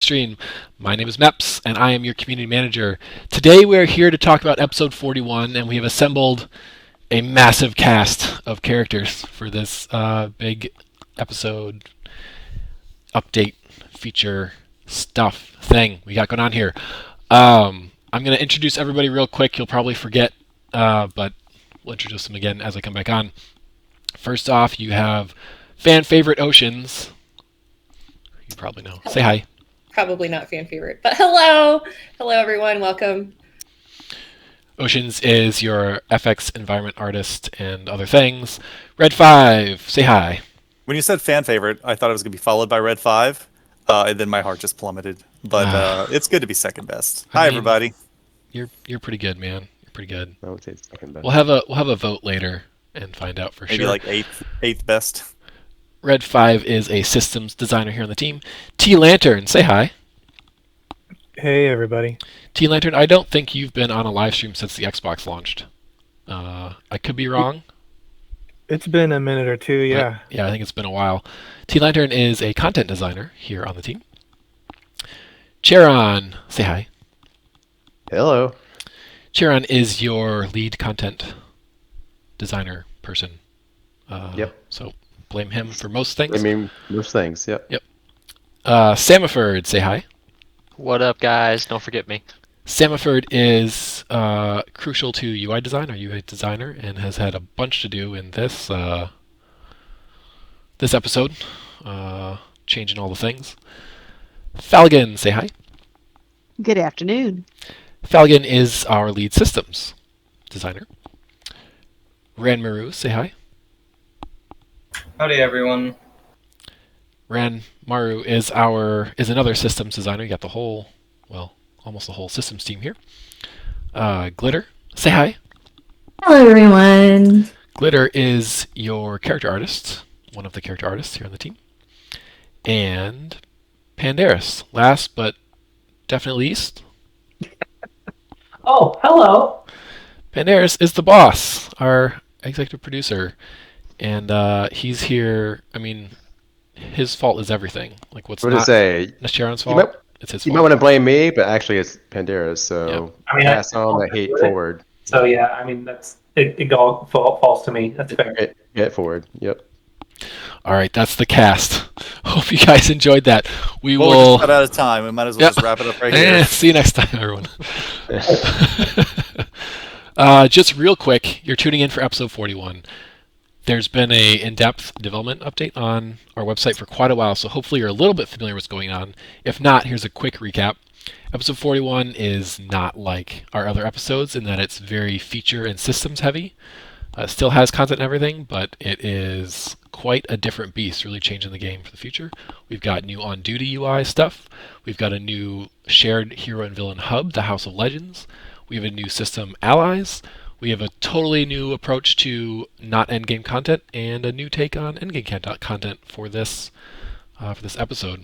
LiveStream. My name is Meps, and I am your community manager. Today we are here to talk about episode 41, and we have assembled a massive cast of characters for this big episode update feature stuff thing we got going on here. I'm going to introduce everybody real quick. You'll probably forget, but we'll introduce them again as I come back on. First off, you have fan favorite Oceans. You probably know. Say hi. Probably not fan favorite, but hello. Hello, everyone. Welcome. Oceans is your FX environment artist and other things. Red 5, say hi. When you said fan favorite, I thought it was going to be followed by Red 5, and then my heart just plummeted. But it's good to be second best. Hi, everybody. You're pretty good, man. You're pretty good. I would say second best. We'll have a vote later and find out for Maybe sure. like eighth best. Red 5 is a systems designer here on the team. T-Lantern, say hi. Hey, everybody. T-Lantern, I don't think you've been on a live stream since the Xbox launched. I could be wrong. It's been a minute or two, yeah. Yeah, I think it's been a while. T-Lantern is a content designer here on the team. Charon, say hi. Hello. Charon is your lead content designer person. Yep. So blame him for most things. I mean, most things, yep. Yep. Samiford, say hi. What up, guys? Don't forget me. Samiford is crucial to UI design, or UI designer, and has had a bunch to do in this this episode, changing all the things. Falcon, say hi. Good afternoon. Falcon is our lead systems designer. Ranmaru, say hi. Howdy, everyone. Ranmaru is another systems designer. You got the whole, almost the whole systems team here. Glitter, say hi. Hello, everyone. Glitter is your character artist, one of the character artists here on the team. And Pandaris, last but definitely least. Oh, hello. Pandaris is the boss, our executive producer. And he's here, I mean, his fault is everything. Like what's not Charon's fault, it's his fault. You might want to blame me, but actually it's Pandaris, so pass on the hate forward. So yeah, I mean, it all falls to me. That's fair. Get forward, yep. All right, that's the cast. Hope you guys enjoyed that. We're just about out of time. We might as well just wrap it up right here. See you next time, everyone. Just real quick, you're tuning in for episode 41. There's been a in-depth development update on our website for quite a while, so hopefully you're a little bit familiar with what's going on. If not, here's a quick recap. Episode 41 is not like our other episodes in that it's very feature and systems heavy. Still has content and everything, but it is quite a different beast, really changing the game for the future. We've got new on-duty UI stuff. We've got a new shared hero and villain hub, the House of Legends. We have a new system, Allies. We have a totally new approach to not endgame content and a new take on endgame content for this episode.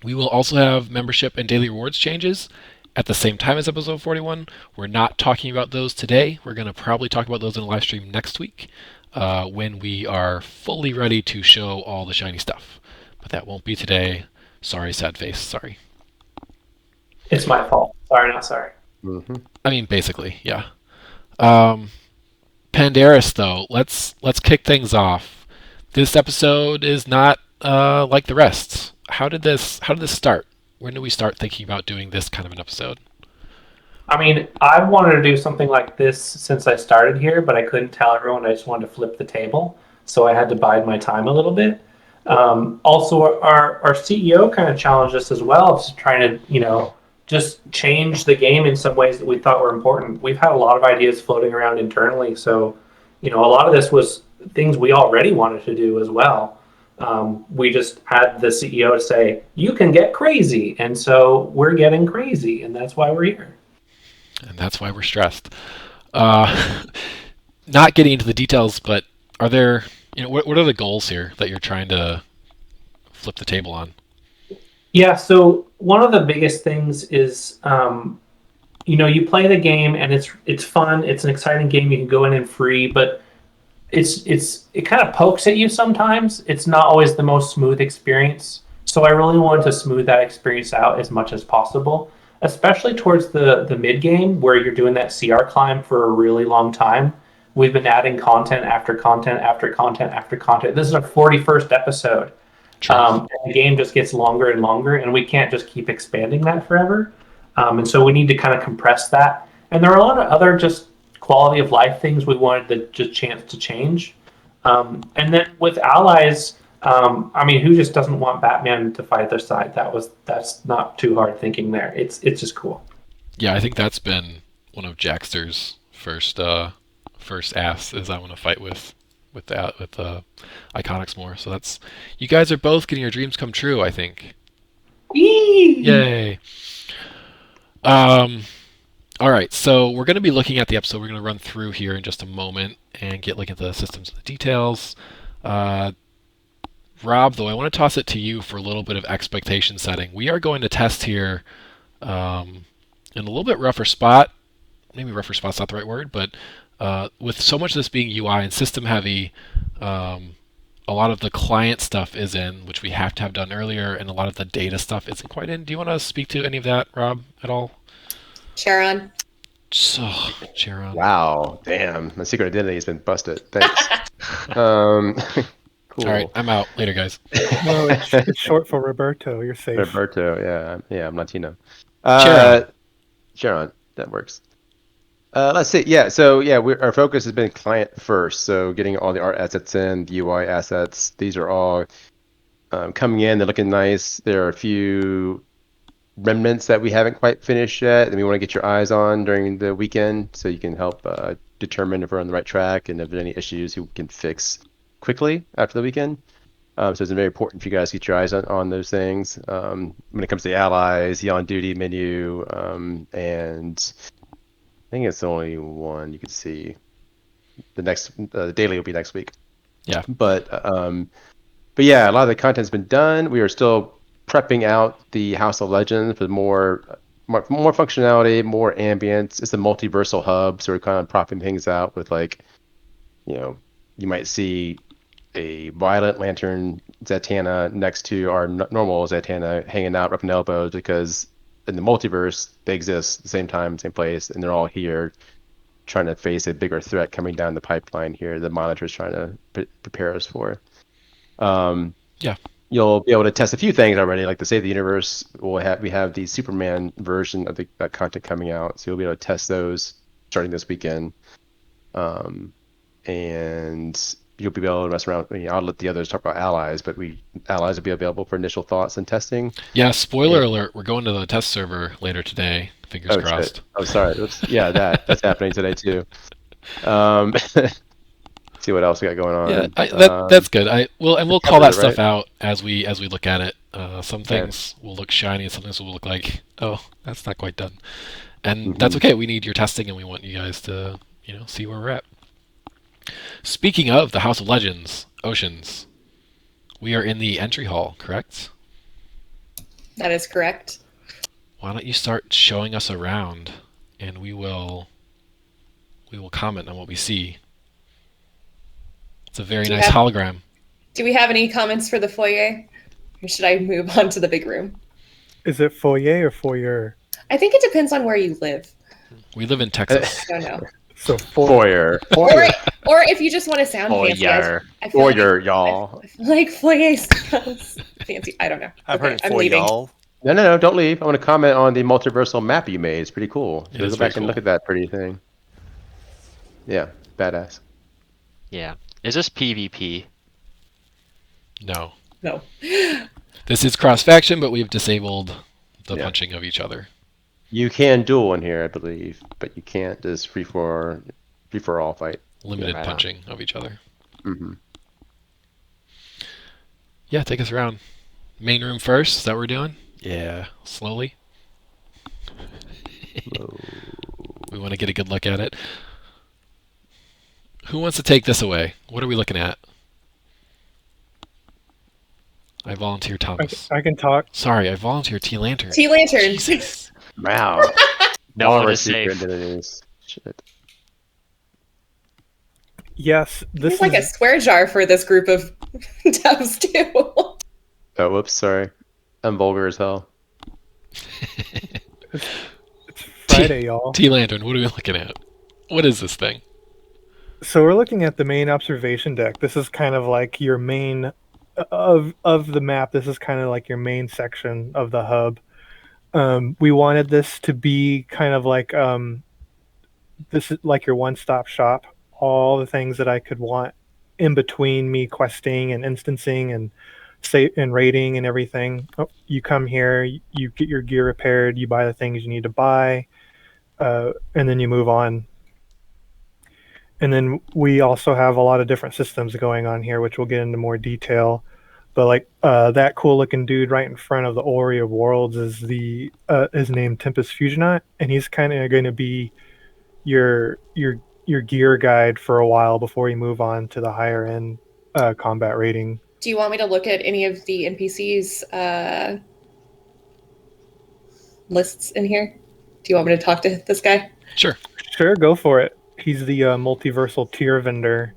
We will also have membership and daily rewards changes at the same time as episode 41. We're not talking about those today. We're going to probably talk about those in a live stream next week when we are fully ready to show all the shiny stuff. But that won't be today. Sorry, sad face. Sorry. It's my fault. Sorry, not sorry. Mm-hmm. I mean, basically, yeah. Pandaris, though, let's kick things off. This episode is not like the rest. How did this start? When did we start thinking about doing this kind of an episode? I mean, I wanted to do something like this since I started here, but I couldn't tell everyone. I just wanted to flip the table, so I had to bide my time a little bit. Also, our CEO kind of challenged us as well, to trying to, just change the game in some ways that we thought were important. We've had a lot of ideas floating around internally, so a lot of this was things we already wanted to do as well. We just had the CEO say, you can get crazy, and so we're getting crazy, and that's why we're here. And that's why we're stressed. Not getting into the details, but are there, what are the goals here that you're trying to flip the table on? Yeah, so one of the biggest things is, you play the game and it's fun. It's an exciting game. You can go in and free, but it kind of pokes at you sometimes. It's not always the most smooth experience. So I really wanted to smooth that experience out as much as possible, especially towards the mid game where you're doing that CR climb for a really long time. We've been adding content after content after content after content. This is our 41st episode. And the game just gets longer and longer, and we can't just keep expanding that forever. And so we need to kind of compress that. And there are a lot of other just quality of life things we wanted the just chance to change. And then with allies, I mean, who just doesn't want Batman to fight their side? That's not too hard thinking there. It's just cool. Yeah, I think that's been one of Jackster's first asks is I want to fight with Iconics more. So that's, you guys are both getting your dreams come true, I think. Yay. All right, so we're going to be looking at the episode. We're going to run through here in just a moment and get looking at the systems and the details. Rob, though, I want to toss it to you for a little bit of expectation setting. We are going to test here in a little bit rougher spot. Maybe rougher spot's not the right word, but with so much of this being UI and system heavy, a lot of the client stuff is in, which we have to have done earlier, and a lot of the data stuff isn't quite in. Do you want to speak to any of that, Rob, at all? Sharon. So, Sharon. Wow, damn. My secret identity has been busted. Thanks. Cool. All right, I'm out. Later, guys. No, it's short for Roberto. You're safe. Roberto, yeah, I'm Latino. Sharon, that works. Let's see. Yeah, so yeah, our focus has been client first. So getting all the art assets in, the UI assets. These are all coming in. They're looking nice. There are a few remnants that we haven't quite finished yet, and we want to get your eyes on during the weekend, so you can help determine if we're on the right track and if there's any issues we can fix quickly after the weekend. So it's very important for you guys to get your eyes on those things. When it comes to the allies, the on-duty menu, and I think it's the only one you can see. The daily will be next week. Yeah. But yeah, a lot of the content's been done. We are still prepping out the House of Legends for more functionality, more ambience. It's a multiversal hub, so we're kind of propping things out with, like, you might see a Violet Lantern Zatanna next to our normal Zatanna hanging out, rubbing elbows, because in the multiverse they exist at the same time, same place, and they're all here trying to face a bigger threat coming down the pipeline here. The Monitor's trying to prepare us for. Yeah. You'll be able to test a few things already, like the Save the Universe. We have the Superman version of that content coming out, so you'll be able to test those starting this weekend. And you'll be able to mess around. I'll let the others talk about allies, but allies will be available for initial thoughts and testing. Yeah, spoiler alert, we're going to the test server later today. Fingers crossed. Shit. Oh, sorry. Yeah, that's happening today too. See what else we got going on. Yeah, that's good. We'll call that stuff out as we look at it. Some things will look shiny, and some things will look like, oh, that's not quite done. And that's okay. We need your testing, and we want you guys to see where we're at. Speaking of the House of Legends, Oceans, we are in the entry hall, correct? That is correct. Why don't you start showing us around, and we will comment on what we see. It's a very nice hologram. Do we have any comments for the foyer? Or should I move on to the big room? Is it foyer or foyer? I think it depends on where you live. We live in Texas. I don't know. So foyer. Or if you just want to sound fancy. I feel foyer, y'all. I feel like foyer sounds fancy. I don't know. I've heard it for y'all. No, don't leave. I want to comment on the multiversal map you made. It's pretty cool. Go back and look at that pretty thing. Yeah, badass. Yeah. Is this PvP? No. This is cross-faction, but we've disabled the punching of each other. You can duel in here, I believe, but you can't just free for all fight. Limited punching of each other. Mm-hmm. Yeah, take us around. Main room first. Is that what we're doing? Yeah, slowly. We want to get a good look at it. Who wants to take this away? What are we looking at? I volunteer Thomas. I can talk. Sorry, I volunteer T-Lantern. T-Lantern. Jesus. Wow. No one is safe. Shit. Yes, this is like a swear jar for this group of devs too. Oh, whoops, sorry. I'm vulgar as hell. It's Friday, y'all. T-Lantern, what are we looking at? What is this thing? So we're looking at the main observation deck. This is kind of like your main of the map. This is kind of like your main section of the hub. We wanted this to be kind of like this is like your one-stop shop. All the things that I could want in between me questing and instancing and and raiding and everything. Oh, you come here, you get your gear repaired, you buy the things you need to buy, and then you move on. And then we also have a lot of different systems going on here, which we'll get into more detail. But like that cool looking dude right in front of the Orrery of Worlds is is named Tempest Fusionaut, and he's kind of going to be your gear guide for a while before you move on to the higher end combat rating. Do you want me to look at any of the NPCs lists in here? Do you want me to talk to this guy? Sure. Sure, go for it. He's the multiversal tier vendor.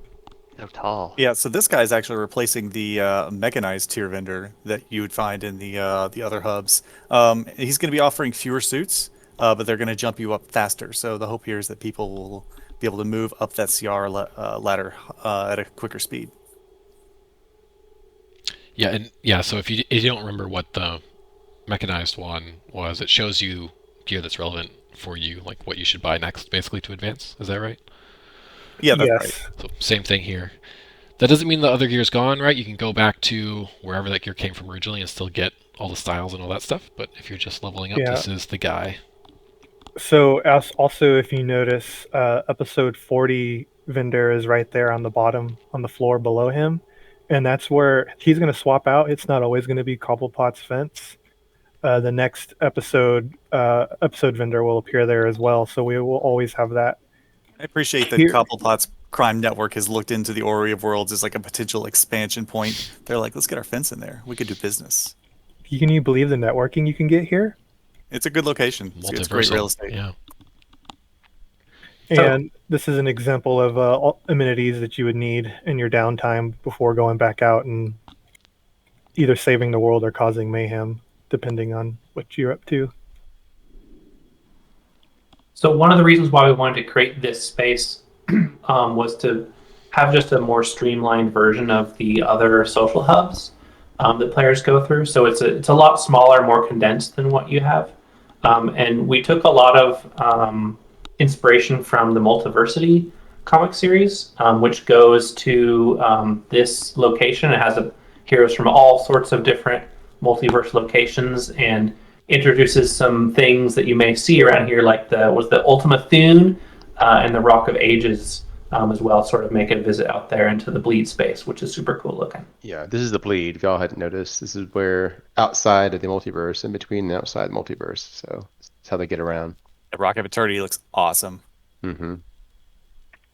So tall. Yeah, so this guy is actually replacing the mechanized tier vendor that you would find in the other hubs. He's going to be offering fewer suits, but they're going to jump you up faster. So the hope here is that people will be able to move up that CR ladder at a quicker speed. Yeah, and so if you don't remember what the mechanized one was, it shows you gear that's relevant for you, like what you should buy next, basically, to advance. Is that right? Yeah, that's yes. right. So same thing here. That doesn't mean the other gear's gone, right? You can go back to wherever that gear came from originally and still get all the styles and all that stuff. But if you're just leveling up, this is the guy. So also, if you notice, episode 40 vendor is right there on the bottom, on the floor below him. And that's where he's going to swap out. It's not always going to be Cobblepot's fence. The next episode vendor will appear there as well. So we will always have that. I appreciate that Cobblepot's crime network has looked into the Orrery of Worlds as like a potential expansion point. They're like, let's get our fence in there. We could do business. Can you believe the networking you can get here? It's a good location. It's great real estate. Yeah. And this is an example of amenities that you would need in your downtime before going back out and either saving the world or causing mayhem, depending on what you're up to. So one of the reasons why we wanted to create this space was to have just a more streamlined version of the other social hubs that players go through. So it's a lot smaller, more condensed than what you have. And we took a lot of inspiration from the Multiversity comic series, which goes to this location. It has heroes from all sorts of different multiverse locations and introduces some things that you may see around here, like the Ultima Thune and the Rock of Ages as well, sort of make a visit out there into the Bleed space, which is super cool looking. Yeah, this is the Bleed. If y'all hadn't noticed, this is where outside of the multiverse, in between the outside multiverse. So that's how they get around. The Rock of Eternity looks awesome. Mm-hmm.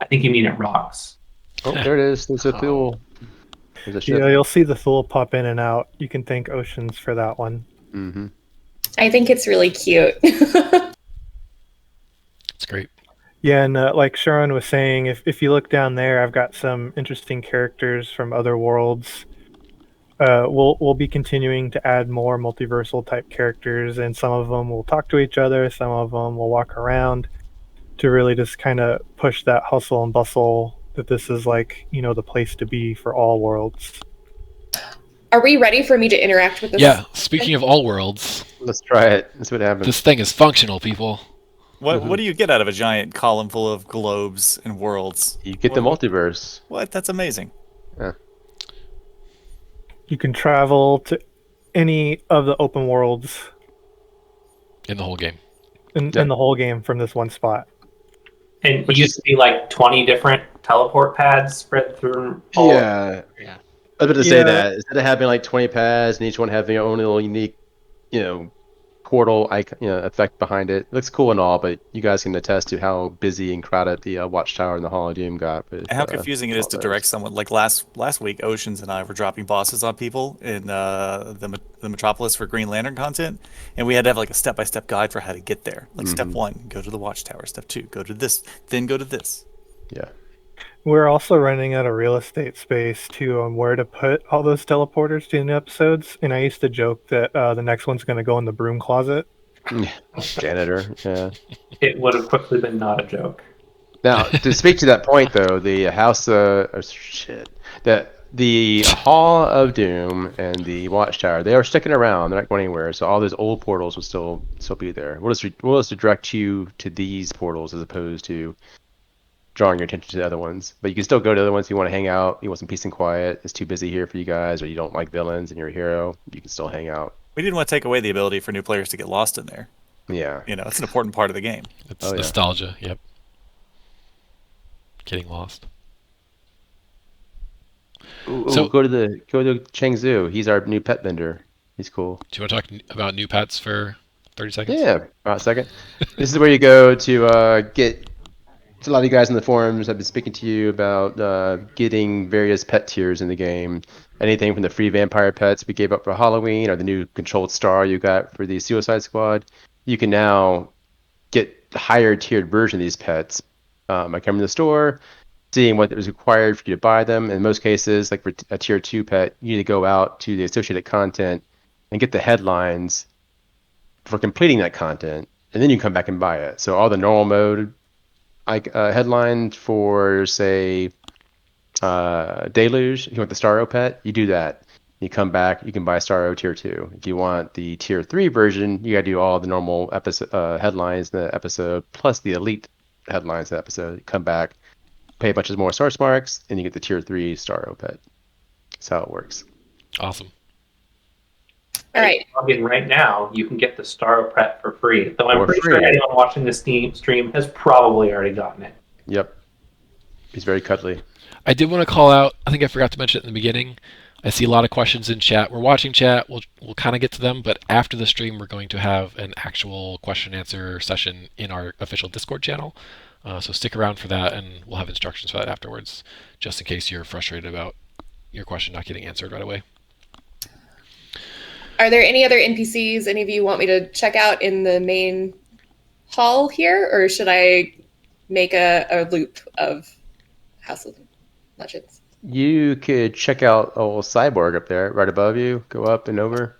I think you mean it rocks. Oh, there it is. There's a Thule. There's a ship. Yeah, you'll see the Thule pop in and out. You can thank Oceans for that one. Mm-hmm. I think it's really cute. It's great. Yeah, and like Sharon was saying, if you look down there, I've got some interesting characters from other worlds. We'll be continuing to add more multiversal type characters, and some of them will talk to each other, some of them will walk around to really just kind of push that hustle and bustle that this is like, the place to be for all worlds. Are we ready for me to interact with this? Yeah, speaking of all worlds, Let's try it. Let's see what happens. this thing is functional, people. What do you get out of a giant column full of globes and worlds? You get the multiverse. What? That's amazing. Yeah. You can travel to any of the open worlds In the whole game. in the whole game from this one spot. And it used to be like 20 different teleport pads spread through all. Yeah. I was about to say that. Instead of having like 20 pads and each one having their own little unique, portal effect behind it. It looks cool and all, but you guys can attest to how busy and crowded the Watchtower and the Hall of Doom got. With, And how confusing it is to direct someone. Like last week, Oceans and I were dropping bosses on people in the Metropolis for Green Lantern content, and we had to have like a step-by-step guide for how to get there. Like step 1, go to the Watchtower. Step 2, go to this. Then go to this. Yeah. We're also running out of real estate space too on where to put all those teleporters to the new episodes. And I used to joke that the next one's going to go in the broom closet. Janitor, yeah. It would have quickly been not a joke. Now, to speak to that point, though, the House the Hall of Doom and the Watchtower, they are sticking around. They're not going anywhere. So all those old portals will still be there. We'll just direct you to these portals as opposed to drawing your attention to the other ones. But you can still go to the other ones if you want to hang out. You want some peace and quiet. It's too busy here for you guys, or you don't like villains and you're a hero. You can still hang out. We didn't want to take away the ability for new players to get lost in there. Yeah. It's an important part of the game. It's nostalgia. Yep. Getting lost. So go to Chengzu. He's our new pet vendor. He's cool. Do you want to talk about new pets for 30 seconds? Yeah, about a second. This is where you go to get. A lot of you guys in the forums have been speaking to you about getting various pet tiers in the game. Anything from the free vampire pets we gave up for Halloween, or the new controlled star you got for the Suicide Squad. You can now get the higher tiered version of these pets by coming to the store, seeing what was required for you to buy them. In most cases, like for a tier 2 pet, you need to go out to the associated content and get the headlines for completing that content, and then you come back and buy it. So all the normal mode headline for, say, Deluge, if you want the Starro pet, you do that. You come back, you can buy Starro tier 2. If you want the tier 3 version, you got to do all the normal episode headlines in the episode, plus the elite headlines in the episode. You come back, pay a bunch of more source marks, and you get the tier 3 Starro pet. That's how it works. Awesome. All right. Log in right now, you can get the Starro Pet for free. Though I'm pretty sure anyone watching this stream has probably already gotten it. Yep. He's very cuddly. I did want to call out, I think I forgot to mention it in the beginning. I see a lot of questions in chat. We're watching chat. We'll kind of get to them, but after the stream, we're going to have an actual question and answer session in our official Discord channel. So stick around for that, and we'll have instructions for that afterwards, just in case you're frustrated about your question not getting answered right away. Are there any other NPCs any of you want me to check out in the main hall here, or should I make a loop of House of Legends? You could check out old Cyborg up there, right above you. Go up and over.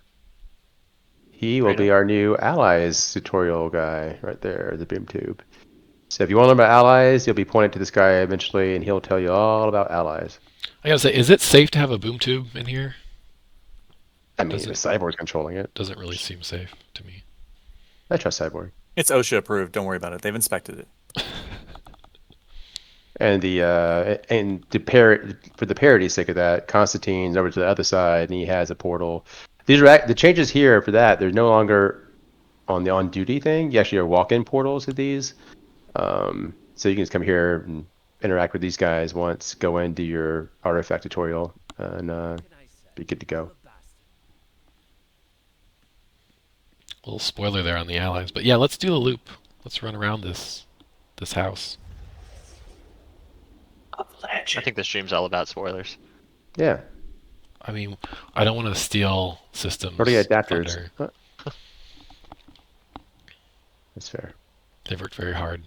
He will be our new allies tutorial guy right there, the boom tube. So if you want to learn about allies, you'll be pointed to this guy eventually, and he'll tell you all about allies. I gotta say, is it safe to have a boom tube in here? I mean, the Cyborg's controlling it. Doesn't really seem safe to me. I trust Cyborg. It's OSHA approved. Don't worry about it. They've inspected it. And for the parody sake of that, Constantine's over to the other side, and he has a portal. These are the changes here for that. They're no longer on the on-duty thing. You actually are walk-in portals to these. So you can just come here and interact with these guys once, go in, do your artifact tutorial, and be good to go. A little spoiler there on the allies, but yeah, let's do the loop. Let's run around this house. I think the stream's all about spoilers. Yeah. I mean, I don't want to steal systems. Or the adapters. thunder. That's fair. They've worked very hard,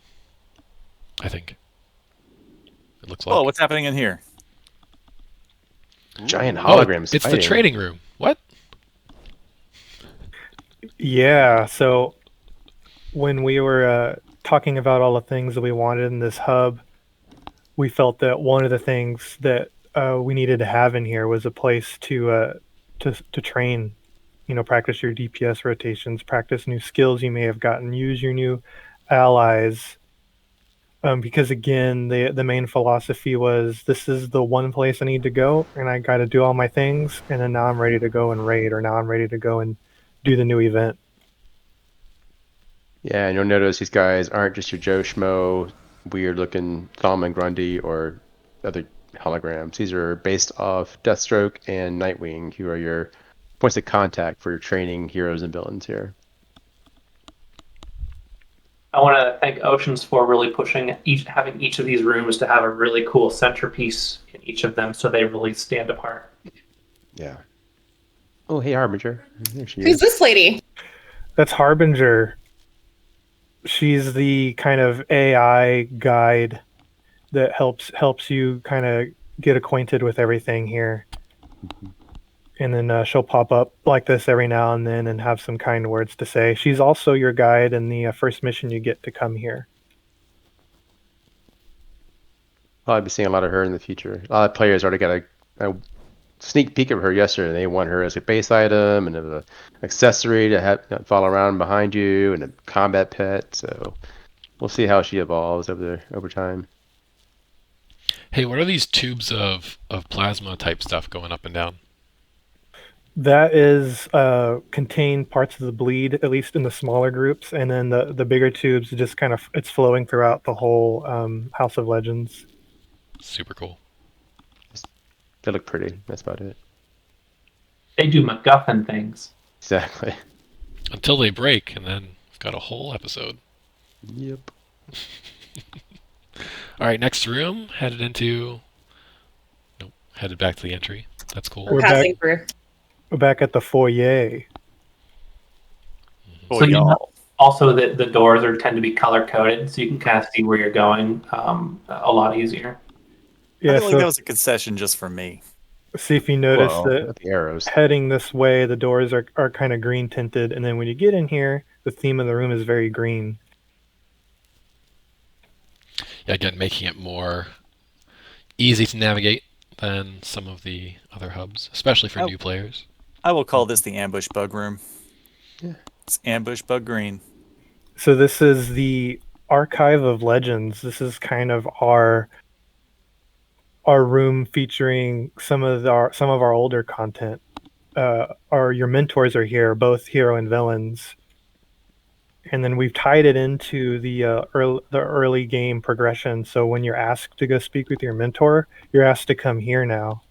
I think. It looks like. Oh, what's happening in here? Giant holograms. It's the trading room. What? Yeah, so when we were talking about all the things that we wanted in this hub, we felt that one of the things that we needed to have in here was a place to train, practice your DPS rotations, practice new skills you may have gotten, use your new allies. Because again, the main philosophy was, this is the one place I need to go, and I got to do all my things, and then now I'm ready to go and raid, or now I'm ready to go and do the new event. Yeah, and you'll notice these guys aren't just your Joe Schmo, weird-looking Solomon Grundy or other holograms. These are based off Deathstroke and Nightwing, who are your points of contact for your training heroes and villains here. I want to thank Oceans for really pushing having each of these rooms to have a really cool centerpiece in each of them, so they really stand apart. Yeah. Oh, hey, Harbinger. There she Who's is. this lady? That's Harbinger. She's the kind of AI guide that helps you kind of get acquainted with everything here. And then she'll pop up like this every now and then and have some kind words to say. She's also your guide in the first mission you get to come here. Probably be seeing a lot of her in the future. A lot of players already got a sneak peek of her yesterday. They want her as a base item and an accessory to have follow around behind you and a combat pet. So we'll see how she evolves over time. Hey, what are these tubes of plasma type stuff going up and down? That is contain parts of the bleed, at least in the smaller groups, and then the bigger tubes just kind of it's flowing throughout the whole House of Legends. Super cool. They look pretty. That's about it. They do MacGuffin things. Exactly. Until they break, and then we've got a whole episode. Yep. All right, next room. Headed back to the entry. That's cool. We're passing through. We're back at the foyer. So you know, also the doors tend to be color coded, so you can kind of see where you're going a lot easier. Yeah, I feel like that was a concession just for me. See if you notice that the arrows heading this way, the doors are kind of green tinted, and then when you get in here, the theme of the room is very green. Yeah, again, making it more easy to navigate than some of the other hubs, especially for new players. I will call this the ambush bug room. Yeah. It's ambush bug green. So this is the Archive of Legends. This is kind of our room featuring some of our older content. Your mentors are here, both hero and villains. And then we've tied it into the early game progression. So when you're asked to go speak with your mentor, you're asked to come here now,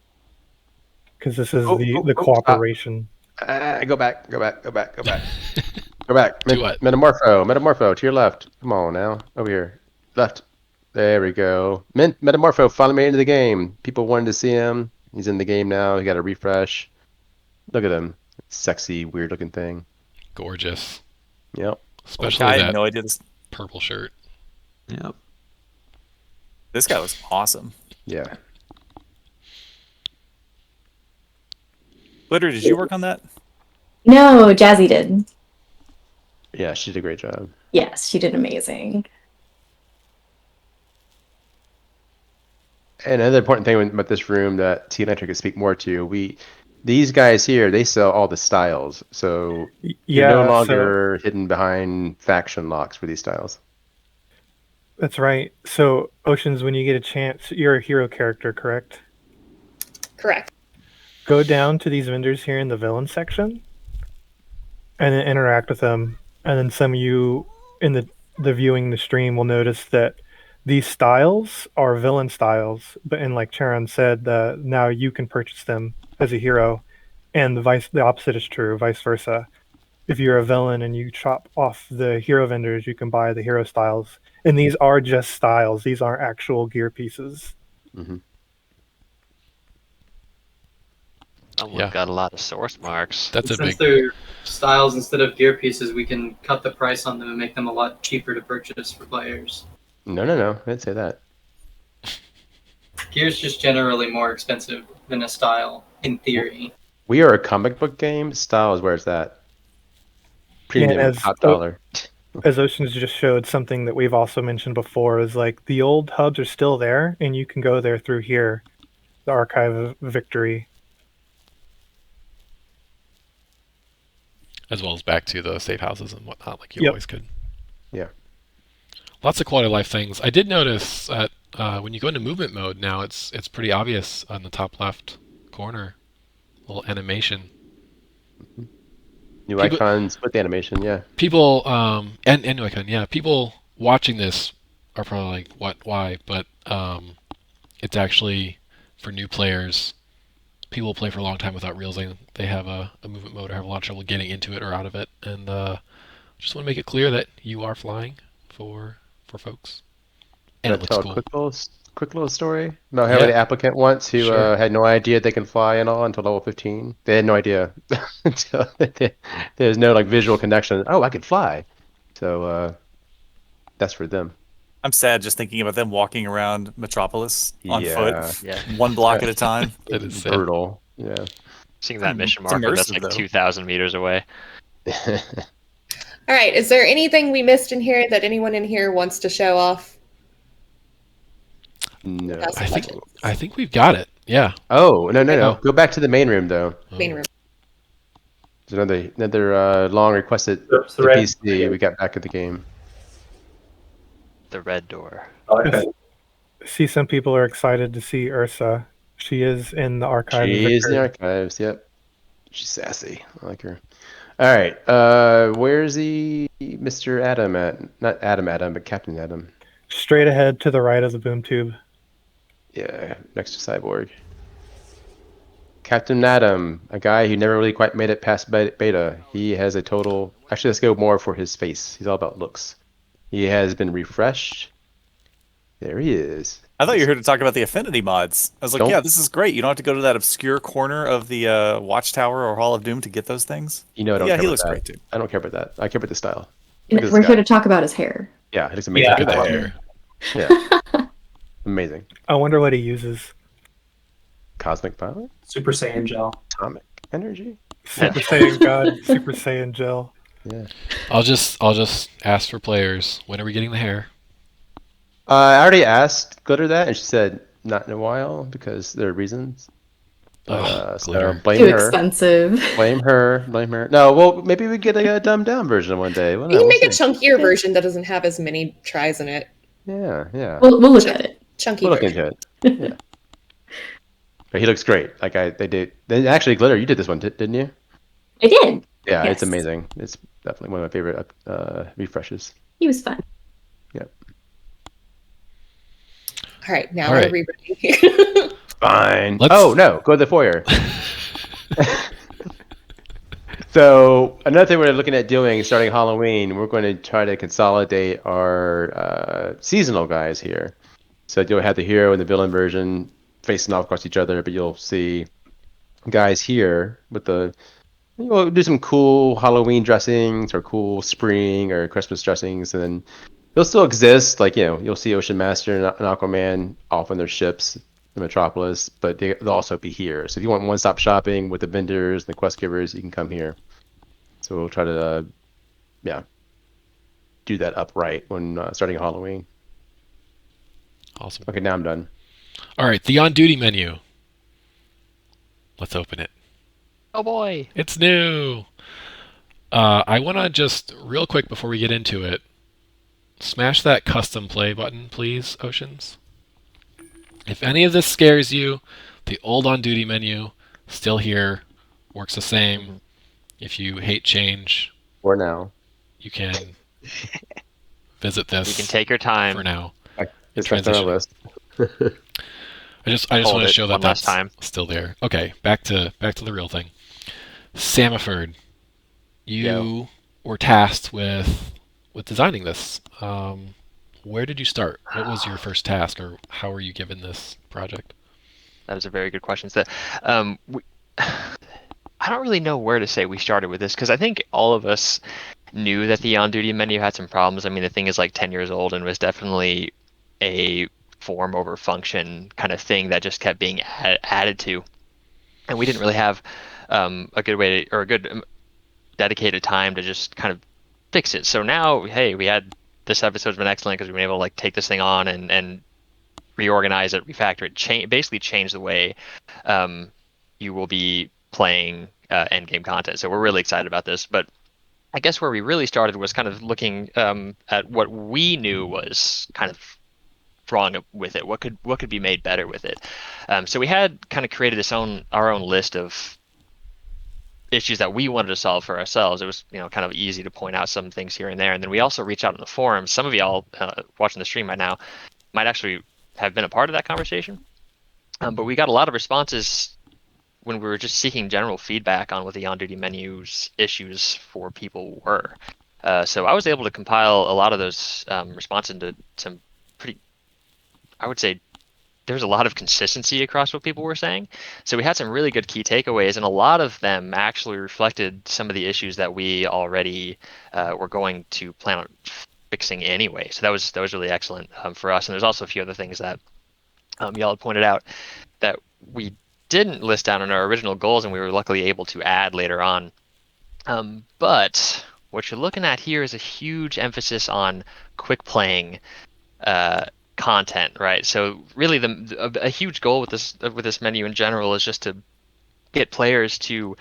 because this is the cooperation. Go back. Go back. Go back. Do what? Metamorpho to your left. Come on now, over here, left. There we go. Metamorpho finally made it into the game. People wanted to see him. He's in the game now. He got a refresh. Look at him, sexy, weird-looking thing. Gorgeous. Yep. Especially I that had no idea this purple shirt. Yep. This guy was awesome. Yeah. Glitter, did you work on that? No, Jazzy did. Yeah, she did a great job. Yes, she did amazing. And another important thing about this room that T Electric could speak more to, these guys here, they sell all the styles. So you're no longer hidden behind faction locks for these styles. That's right. So Oceans, when you get a chance, you're a hero character, correct? Correct. Go down to these vendors here in the villain section and then interact with them. And then some of you in the viewing the stream will notice that these styles are villain styles, but like Charon said, now you can purchase them as a hero, and the opposite is true, vice versa. If you're a villain and you chop off the hero vendors, you can buy the hero styles. And these are just styles. These aren't actual gear pieces. Mm-hmm. We've got a lot of source marks. That's Since they're styles instead of gear pieces, we can cut the price on them and make them a lot cheaper to purchase for players. No. I didn't say that. Gear's just generally more expensive than a style, in theory. We are a comic book game. Style is where it's at. Premium, top dollar. As Oceans just showed, something that we've also mentioned before is like the old hubs are still there, and you can go there through here, the Archive of Victory. As well as back to the safe houses and whatnot, like you always could. Yeah. Lots of quality of life things. I did notice that when you go into movement mode now, it's pretty obvious on the top left corner, little animation. Mm-hmm. New icons with the animation, yeah. People and new icon, yeah. People watching this are probably like, "What? Why?" But it's actually for new players. People play for a long time without realizing they have a movement mode or have a lot of trouble getting into it or out of it. And just want to make it clear that you are flying for folks. And it looks cool. Quick little story about how the applicant once who had no idea they can fly and all until level 15. They had no idea until there's no like visual connection. Oh, I can fly. So that's for them. I'm sad just thinking about them walking around Metropolis on foot, Yeah. one block at a time. It is sad. Brutal. Yeah. Seeing that mission It's marker that's immersive, like though. 2,000 meters away. All right. Is there anything we missed in here that anyone in here wants to show off? No. I think we've got it. Yeah. Oh, no. Oh. Go back to the main room, though. Main room. There's another long requested It's the red- NPC we got back at the game. The red door. I see some people are excited to see Ursa. She is in the archive. She's in the archives, yep. She's sassy. I like her. All right. Where's the Mr. Adam at? Not Adam, but Captain Adam. Straight ahead to the right of the boom tube. Yeah, next to Cyborg. Captain Adam, a guy who never really quite made it past beta. He has a total... Actually, let's go more for his face. He's all about looks. He has been refreshed. There he is. I thought you were here to talk about the Affinity mods. I was like, Don't- yeah, this is great. You don't have to go to that obscure corner of the Watchtower or Hall of Doom to get those things. You know, I don't Yeah, care he about looks that. great, too. I don't care about that. I care about the style. Look at this We're guy. here to talk about his hair. Yeah, he looks amazing. Yeah. Look at Look that at hair. that. Yeah. Amazing. I wonder what he uses. Cosmic power? Super Saiyan gel. Atomic energy? Super Saiyan God, Super Saiyan Gel. Yeah. I'll just ask for players. When are we getting the hair? I already asked Glitter that, and she said not in a while because there are reasons. Glitter. So blame Too her. expensive. Blame her. No, well, maybe we get a dumbed down version one day. Well, You no, can make a we'll see. chunkier version that doesn't have as many tries in it. Yeah. We'll look at it. Chunky We'll look version. into it. Yeah. But he looks great. Like they did. Then actually, Glitter, you did this one, didn't you? I did. Yeah, Yes. it's amazing. It's definitely one of my favorite refreshes. He was fun. All right, now All we're right. rebooting. Fine. Let's- Oh no, go to the foyer. So another thing we're looking at doing starting Halloween, we're going to try to consolidate our seasonal guys here. So you'll have the hero and the villain version facing off across each other, but you'll see guys here with we'll do some cool Halloween dressings or cool spring or Christmas dressings, and then they'll still exist. Like, you'll see Ocean Master and Aquaman off on their ships in Metropolis, but they'll also be here. So if you want one-stop shopping with the vendors and the quest givers, you can come here. So we'll try to, do that upright when starting Halloween. Awesome. Okay, now I'm done. All right, the on-duty menu. Let's open it. Oh boy. It's new. I want to just real quick before we get into it, smash that custom play button, please, Oceans. If any of this scares you, the old on-duty menu, still here, works the same. If you hate change, For now. you can visit this. You can take your time. for now. It's not on our list. I just Hold want to it show that one last that's time. still there. Okay, back to the real thing. Samiford, you were tasked with designing this. Where did you start? What was your first task, or how were you given this project? That was a very good question. So, I don't really know where to say we started with this, because I think all of us knew that the on-duty menu had some problems. I mean, the thing is like 10 years old and was definitely a form over function kind of thing that just kept being added to. And we didn't really have a good way to, or a good dedicated time to just kind of fix it. So now, hey, this episode's been excellent because we've been able to like take this thing on and reorganize it, refactor it, basically change the way you will be playing endgame content. So we're really excited about this. But I guess where we really started was kind of looking at what we knew was kind of wrong with it. What could be made better with it? So we had kind of created our own list of issues that we wanted to solve for ourselves. It was kind of easy to point out some things here and there, and then we also reached out in the forums. Some of y'all watching the stream right now might actually have been a part of that conversation, but we got a lot of responses when we were just seeking general feedback on what the on-duty menu's issues for people were. So I was able to compile a lot of those responses into some pretty, I would say, there's a lot of consistency across what people were saying. So we had some really good key takeaways, and a lot of them actually reflected some of the issues that we already were going to plan on fixing anyway. So that was really excellent for us. And there's also a few other things that y'all had pointed out that we didn't list down in our original goals, and we were luckily able to add later on. But what you're looking at here is a huge emphasis on quick playing content, right? So really, a huge goal with this menu in general is just to get players to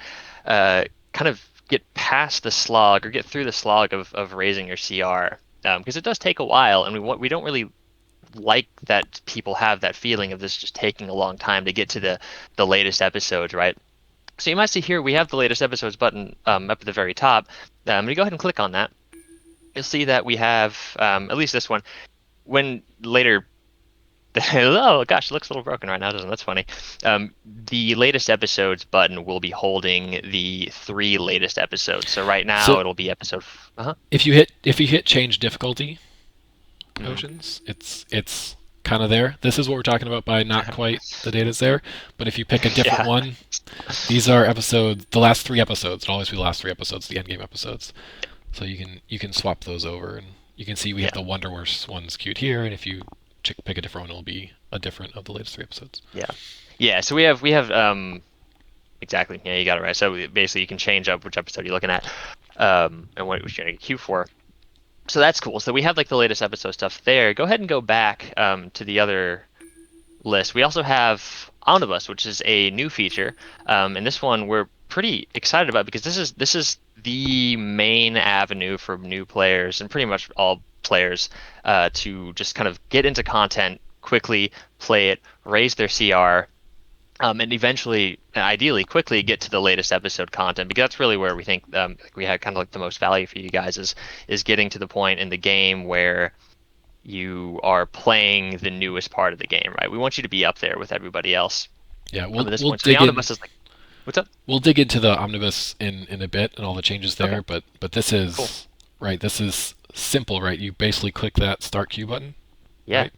kind of get past the slog or get through the slog of raising your CR, because it does take a while, and we don't really like that people have that feeling of this just taking a long time to get to the latest episodes, right? So you might see here we have the latest episodes button up at the very top. You go ahead and click on that. You'll see that we have at least this one. When later, oh gosh, it looks a little broken right now, doesn't it? That's funny. The latest episodes button will be holding the 3 latest episodes. So right now it'll be episode. If you hit change difficulty options, it's kind of there. This is what we're talking about by not quite the data's there. But if you pick a different one, these are episodes. The last 3 episodes. It'll always be the last 3 episodes, the endgame episodes. So you can swap those over, and you can see we have the Wonderworse ones queued here. And if you pick a different one, it'll be a different of the latest 3 episodes. Yeah. So we have exactly. Yeah, you got it right. So basically, you can change up which episode you're looking at, and what you're going to queue for. So that's cool. So we have like the latest episode stuff there. Go ahead and go back to the other list. We also have Omnibus, which is a new feature, and this one we're pretty excited about because this is the main avenue for new players and pretty much all players to just kind of get into content quickly, play it, raise their CR, and eventually, ideally, quickly get to the latest episode content, because that's really where we think we had kind of like the most value for you guys is getting to the point in the game where you are playing the newest part of the game, right? We want you to be up there with everybody else. Yeah, we'll dig Omnibus is like, what's up? We'll dig into the Omnibus in a bit and all the changes there, okay. but this is cool. Right. This is simple, right? You basically click that start queue button. Yeah. Right?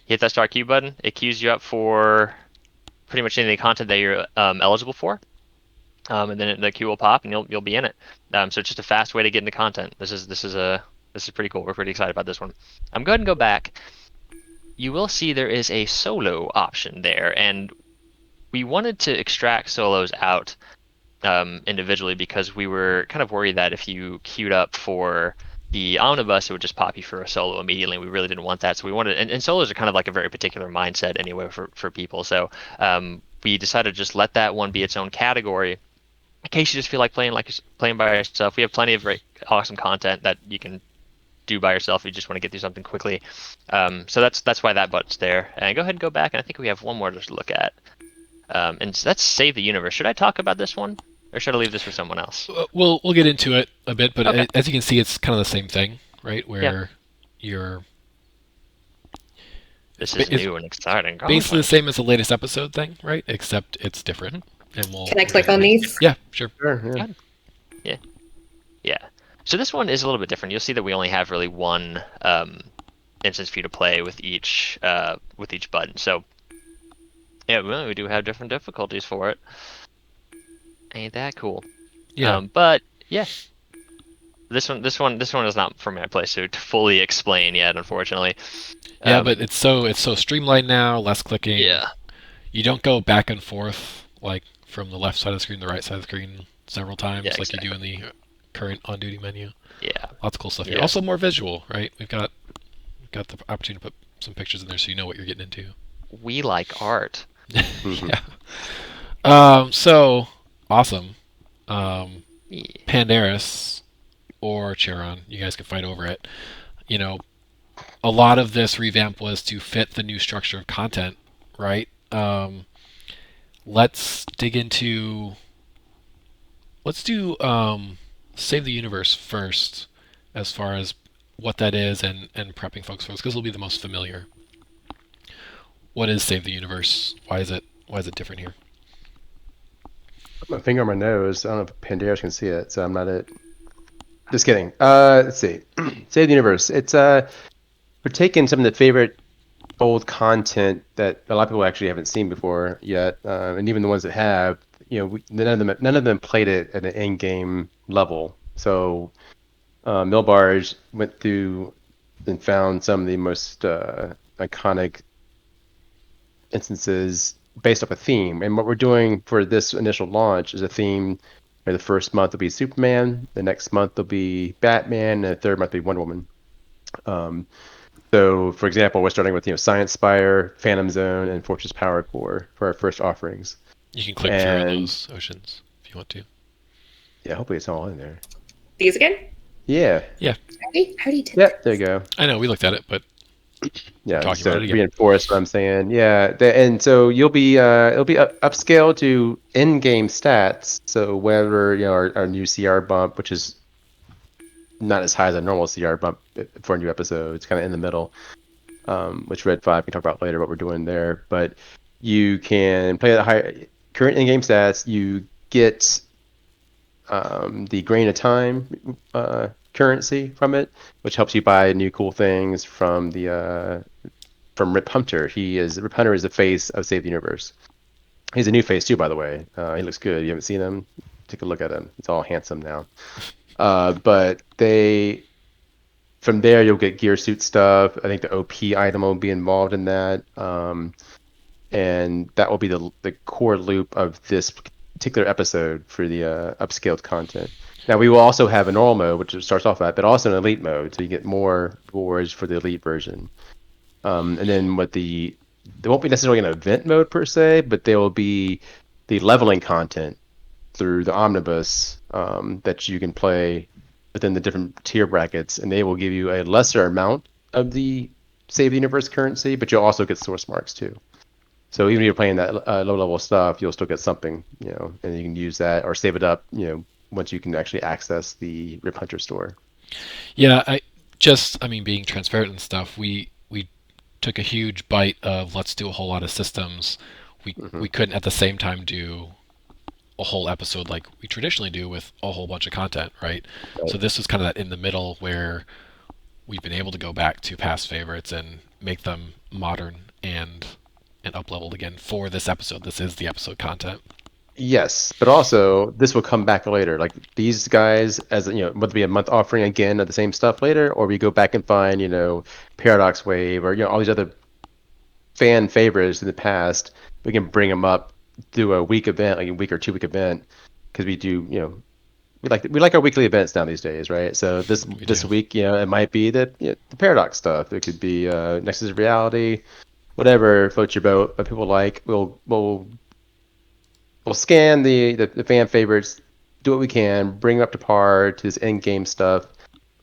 Hit that start queue button. It queues you up for pretty much any content that you're eligible for, and then the queue will pop and you'll be in it. So it's just a fast way to get into content. This is pretty cool. We're pretty excited about this one. I'm going to go back. You will see there is a solo option there, and we wanted to extract solos out individually because we were kind of worried that if you queued up for the Omnibus, it would just pop you for a solo immediately, and we really didn't want that. So we wanted, and solos are kind of like a very particular mindset anyway for people. So we decided to just let that one be its own category. In case you just feel like playing by yourself, we have plenty of very awesome content that you can do by yourself if you just want to get through something quickly. So that's why that button's there. And go ahead and go back, and I think we have one more to look at. And that's Save the Universe. Should I talk about this one? Or should I leave this for someone else? We'll get into it a bit, but okay. As you can see, it's kind of the same thing, right? Where you're... This is new and exciting. Basically the same as the latest episode thing, right? Except it's different. And Can I click on these? Yeah, sure. Yeah. So this one is a little bit different. You'll see that we only have really one instance for you to play with each button. So yeah, we do have different difficulties for it. Ain't that cool? Yeah. But yeah, this one is not for my place to fully explain yet, unfortunately. Yeah, but it's so streamlined now. Less clicking. Yeah. You don't go back and forth like from the left side of the screen to the right side of the screen several times like you do in the current on-duty menu. Yeah. Lots of cool stuff here. Also more visual, right? We've got the opportunity to put some pictures in there so you know what you're getting into. We like art. Yeah. So awesome. Pandaris or Charon, you guys can fight over it. You know, a lot of this revamp was to fit the new structure of content, right? Let's dig into. Let's do Save the Universe first, as far as what that is and prepping folks for this, because it'll be the most familiar. What is Save the Universe? Why is it different here? Put my finger on my nose. I don't know if Pandaris can see it, so I'm not it. Just kidding. Let's see. Save the Universe. It's we're taking some of the favorite old content that a lot of people actually haven't seen before yet, and even the ones that have, none of them played it at an in-game level. So Milbarge went through and found some of the most iconic instances based off a theme. And what we're doing for this initial launch is a theme. Where the first month will be Superman, the next month will be Batman, and the third month will be Wonder Woman. So, for example, we're starting with Science Spire, Phantom Zone, and Fortress Power Core for our first offerings. You can click through those oceans if you want to. Yeah, hopefully it's all in there. These again? Yeah. Yeah. I already did. Yep, there you go. I know, we looked at it, but yeah, talking so about it again. Reinforce what I'm saying. Yeah, and so you'll be it'll be upscale to in-game stats. So whenever our new CR bump, which is not as high as a normal CR bump for a new episode, it's kind of in the middle. Which Red 5 we can talk about later what we're doing there. But you can play at the higher current in-game stats. You get the Grain of Time currency from it, which helps you buy new cool things from Rip Hunter. Rip Hunter is the face of Save the Universe. He's a new face too, by the way. He looks good. You haven't seen him? Take a look at him. He's all handsome now. But from there you'll get gear suit stuff. I think the OP item will be involved in that, and that will be the core loop of this particular episode for the upscaled content. Now we will also have a normal mode, which starts off at, but also an elite mode, so you get more rewards for the elite version. And then there won't be necessarily an event mode per se, but there will be the leveling content through the Omnibus that you can play within the different tier brackets, and they will give you a lesser amount of the Save the Universe currency, but you'll also get source marks too. So even if you're playing that low-level stuff, you'll still get something, and you can use that or save it up, once you can actually access the Rip Hunter store. Yeah, being transparent and stuff, we took a huge bite of let's do a whole lot of systems. We couldn't at the same time do a whole episode like we traditionally do with a whole bunch of content, right? So this was kind of that in the middle where we've been able to go back to past favorites and make them modern and up-leveled again for this episode. This is the episode content. Yes, but also this will come back later. Like these guys, as whether it be a month offering again of the same stuff later, or we go back and find Paradox Wave or all these other fan favorites in the past, we can bring them up, do a week event, like a week or 2 week event, because we do we like our weekly events now these days, right? So this week, it might be the Paradox stuff. It could be Nexus of Reality. Whatever floats your boat, but people like, we'll scan the fan favorites, do what we can, bring them up to par to this end game stuff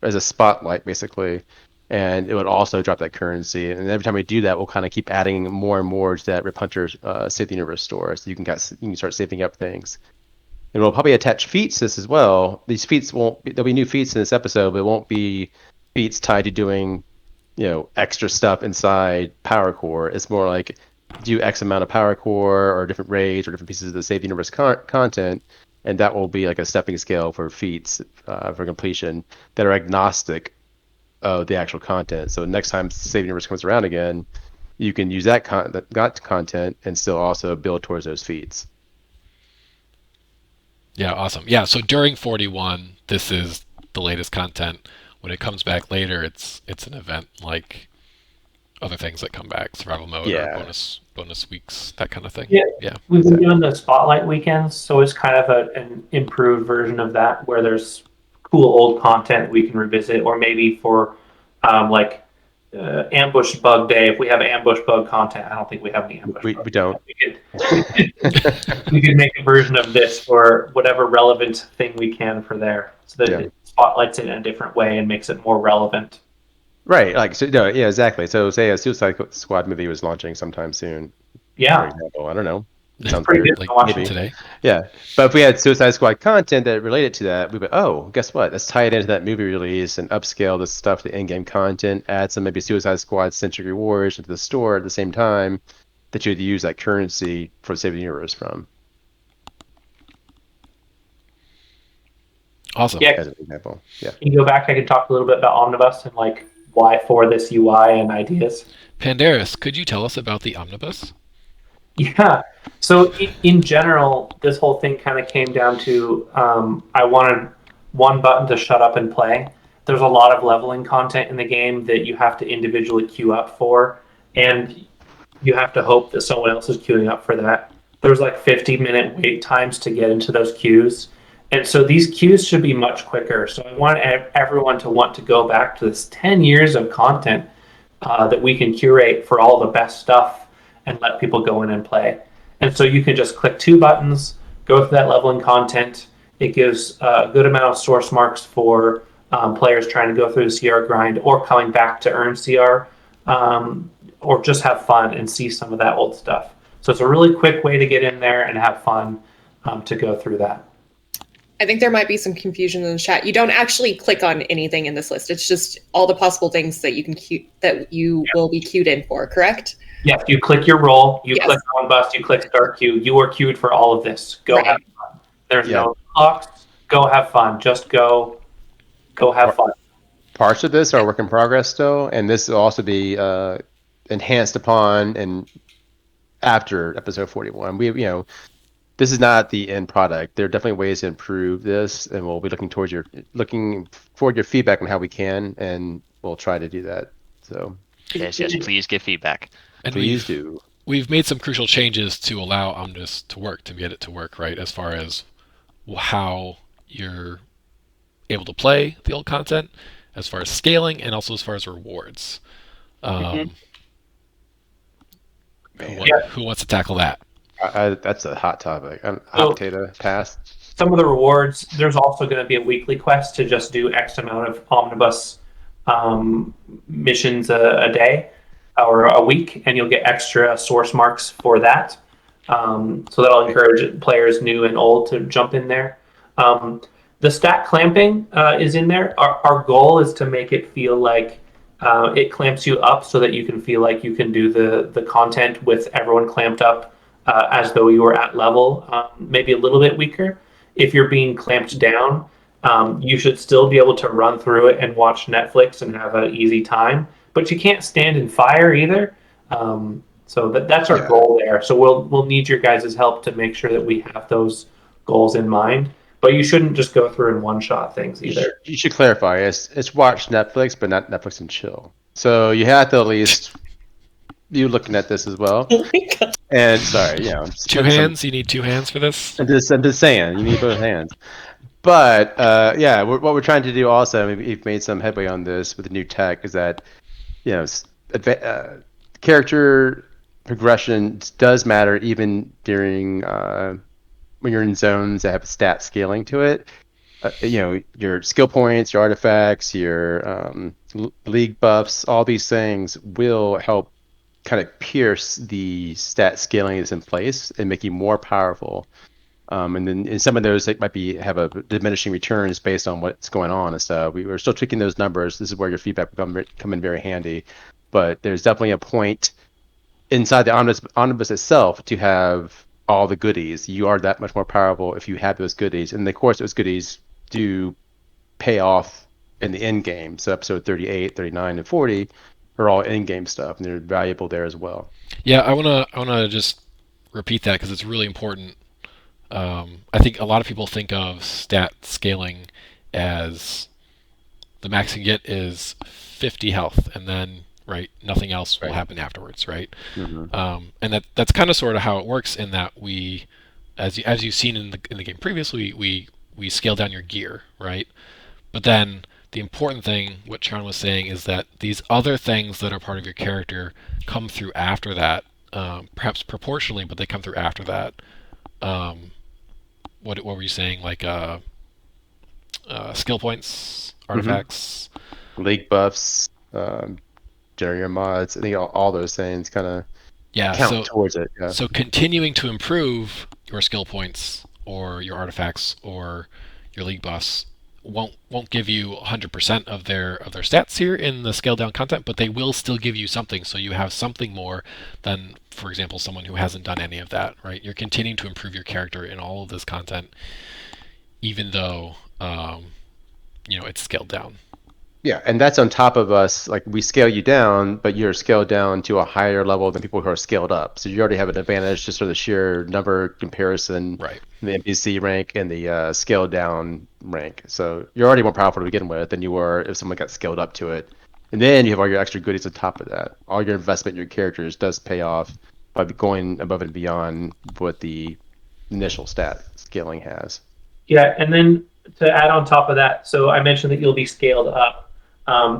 as a spotlight, basically, and it would also drop that currency. And every time we do that, we'll kind of keep adding more and more to that Rip Hunter Save the Universe store, so you can start saving up things. And we'll probably attach feats to this as well. These feats there'll be new feats in this episode, but it won't be feats tied to doing extra stuff inside Power Core. It's more like do X amount of Power Core or different raids or different pieces of the Save the Universe content, and that will be like a stepping scale for feats for completion that are agnostic of the actual content. So next time Save the Universe comes around again, you can use that content and still also build towards those feats. Yeah, awesome. Yeah, so during 41, this is the latest content. When it comes back later, it's an event like other things that come back, survival mode or bonus weeks, that kind of thing. Yeah. We've been doing the spotlight weekends, so it's kind of an improved version of that, where there's cool old content we can revisit, or maybe for ambush bug day. If we have ambush bug content, I don't think we have any ambush. We don't. We could make a version of this for whatever relevant thing we can for there, so that it spotlights it in a different way and makes it more relevant. Right, exactly. So say a Suicide Squad movie was launching sometime soon. Yeah. For example, I don't know. It sounds pretty good. Like maybe today. Yeah, but if we had Suicide Squad content that related to that, we'd be, guess what? Let's tie it into that movie release and upscale this stuff to in-game content, add some maybe Suicide Squad centric rewards into the store at the same time that you'd use that currency for Save the Universe from. Awesome. Yeah. As an example. Yeah. Can you go back? I can talk a little bit about Omnibus and why for this UI and ideas. Pandaris, could you tell us about the Omnibus? Yeah. So in general, this whole thing kind of came down to I wanted one button to shut up and play. there's a lot of leveling content in the game that you have to individually queue up for, and you have to hope that someone else is queuing up for that. There's like 50-minute wait times to get into those queues. And so these queues should be much quicker. So I want everyone to want to go back to this 10 years of content that we can curate for all the best stuff and let people go in and play. And so you can just click 2 buttons, go through that leveling content. It gives a good amount of source marks for players trying to go through the CR grind or coming back to earn CR, or just have fun and see some of that old stuff. So it's a really quick way to get in there and have fun to go through that. I think there might be some confusion in the chat. You don't actually click on anything in this list. It's just all the possible things that you can will be queued in for, correct? Yes, you click your role, you Yes. click on bus, you click start queue. You are queued for all of this. Go Right. have fun. There's no clocks. Go have fun. Just go have fun. Parts of this are work in progress still, and this will also be enhanced upon and after episode 41. This is not the end product. There are definitely ways to improve this, and we'll be looking forward your feedback on how we can, and we'll try to do that. So Yes, please give feedback. And please do. We've made some crucial changes to allow Omnibus to work, to get it to work, right? As far as how you're able to play the old content, as far as scaling, and also as far as rewards. Who wants to tackle that? That's a hot topic. Hot potato pass. Some of the rewards, there's also going to be a weekly quest to just do X amount of Omnibus missions a day or a week, and you'll get extra source marks for that. So that'll encourage players new and old to jump in there. The stat clamping is in there. Our goal is to make it feel like it clamps you up so that you can feel like you can do the content with everyone clamped up as though you were at level, maybe a little bit weaker. If you're being clamped down, you should still be able to run through it and watch Netflix and have an easy time. But you can't stand in fire either. So that's our goal there. So we'll need your guys' help to make sure that we have those goals in mind. But you shouldn't just go through and one-shot things either. You should clarify. It's watch Netflix, but not Netflix and chill. So you have to at least you looking at this as well. Oh my God. And sorry, Two hands. You need 2 hands for this. I'm just saying, you need both hands. But what we're trying to do also, we've made some headway on this with the new tech, is that character progression does matter even during when you're in zones that have stat scaling to it. Your skill points, your artifacts, your league buffs, all these things will help kind of pierce the stat scaling that's in place and make you more powerful. And then in some of those, it might have a diminishing returns based on what's going on and stuff. We're still tweaking those numbers. This is where your feedback will come in very handy. But there's definitely a point inside the Omnibus itself to have all the goodies. You are that much more powerful if you have those goodies. And of course, those goodies do pay off in the end game. So episode 38, 39, and 40 are all in-game stuff, and they're valuable there as well. Yeah, I wanna just repeat that because it's really important. I think a lot of people think of stat scaling as the max you can get is 50 health, and then nothing else will happen afterwards, right? Mm-hmm. And that's kind of sort of how it works in that we, as you've seen in the game previously, we scale down your gear, right? But then the important thing, what Sharon was saying, is that these other things that are part of your character come through after that, perhaps proportionally, but they come through after that. What were you saying? Like skill points, artifacts, league buffs, generator mods. I think all those things kind of count towards it. Yeah. So continuing to improve your skill points or your artifacts or your league buffs won't give you 100% of their stats here in the scaled down content, but they will still give you something, so you have something more than, for example, someone who hasn't done any of that, right? You're continuing to improve your character in all of this content, even though it's scaled down. Yeah, and that's on top of us. Like we scale you down, but you're scaled down to a higher level than people who are scaled up. So you already have an advantage just for the sheer number comparison, Right. the NPC rank and the scaled down rank. So you're already more powerful to begin with than you were if someone got scaled up to it. And then you have all your extra goodies on top of that. All your investment in your characters does pay off by going above and beyond what the initial stat scaling has. Yeah, and then to add on top of that, so I mentioned that you'll be scaled up.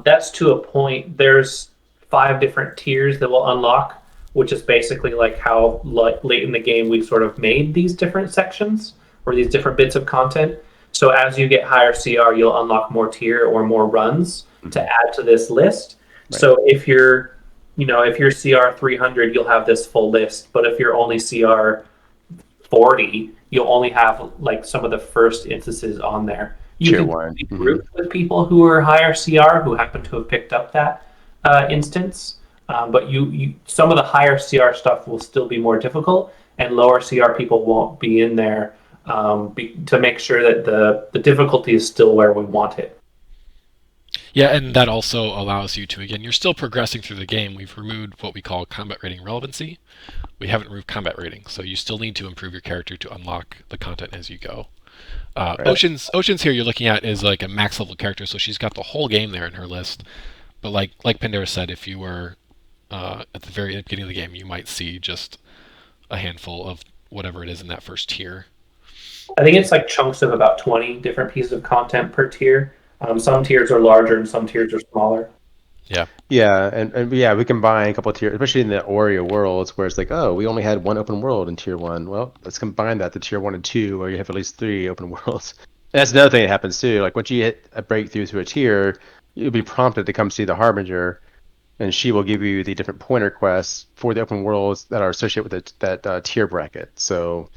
That's to a point. There's 5 different tiers that will unlock, which is basically like how late in the game we've sort of made these different sections or these different bits of content. So as you get higher CR, you'll unlock more tier or more runs to add to this list. Right. So if you're, if you're CR 300, you'll have this full list. But if you're only CR 40, you'll only have like some of the first instances on there. You Tier can one. be grouped with people who are higher CR who happen to have picked up that instance, but you some of the higher CR stuff will still be more difficult, and lower CR people won't be in there to make sure that the difficulty is still where we want it. Yeah, and that also allows you to, again, you're still progressing through the game. We've removed what we call combat rating relevancy. We haven't removed combat rating, so you still need to improve your character to unlock the content as you go. Right. Ocean's here you're looking at is like a max level character, so she's got the whole game there in her list. But like Pandora said, if you were at the very beginning of the game, you might see just a handful of whatever it is in that first tier. I think it's like chunks of about 20 different pieces of content per tier. Some tiers are larger and some tiers are smaller. Yeah, and yeah, we combine a couple of tiers, especially in the Oreo worlds, where it's like, oh, we only had one open world in tier 1. Well, let's combine that to tier 1 and 2, where you have at least 3 open worlds. And that's another thing that happens too. Like once you hit a breakthrough through a tier, you'll be prompted to come see the Harbinger, and she will give you the different pointer quests for the open worlds that are associated with that tier bracket. So,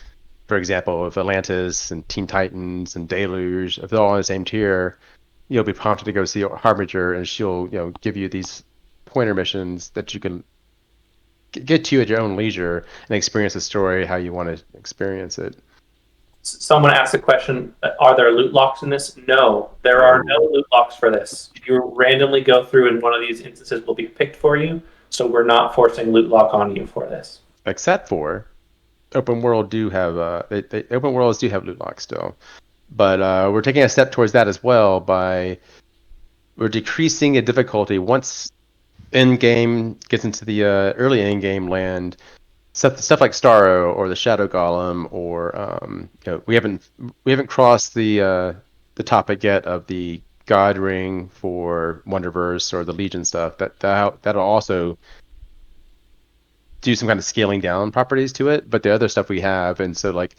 for example, if Atlantis and Teen Titans and Deluge, if they're all on the same tier, you'll be prompted to go see Harbinger, and she'll give you these pointer missions that you can get to at your own leisure and experience the story how you want to experience it. Someone asked the question, are there loot locks in this? No, there are no loot locks for this. You randomly go through and one of these instances will be picked for you, so we're not forcing loot lock on you for this. Except for open world do have open worlds do have loot locks still. But we're taking a step towards that as well we're decreasing the difficulty once in-game gets into the early in-game land. Stuff like Starro or the Shadow Golem, or we haven't crossed the topic yet of the God Ring for Wonderverse or the Legion stuff. That'll also do some kind of scaling down properties to it. But the other stuff we have, and so like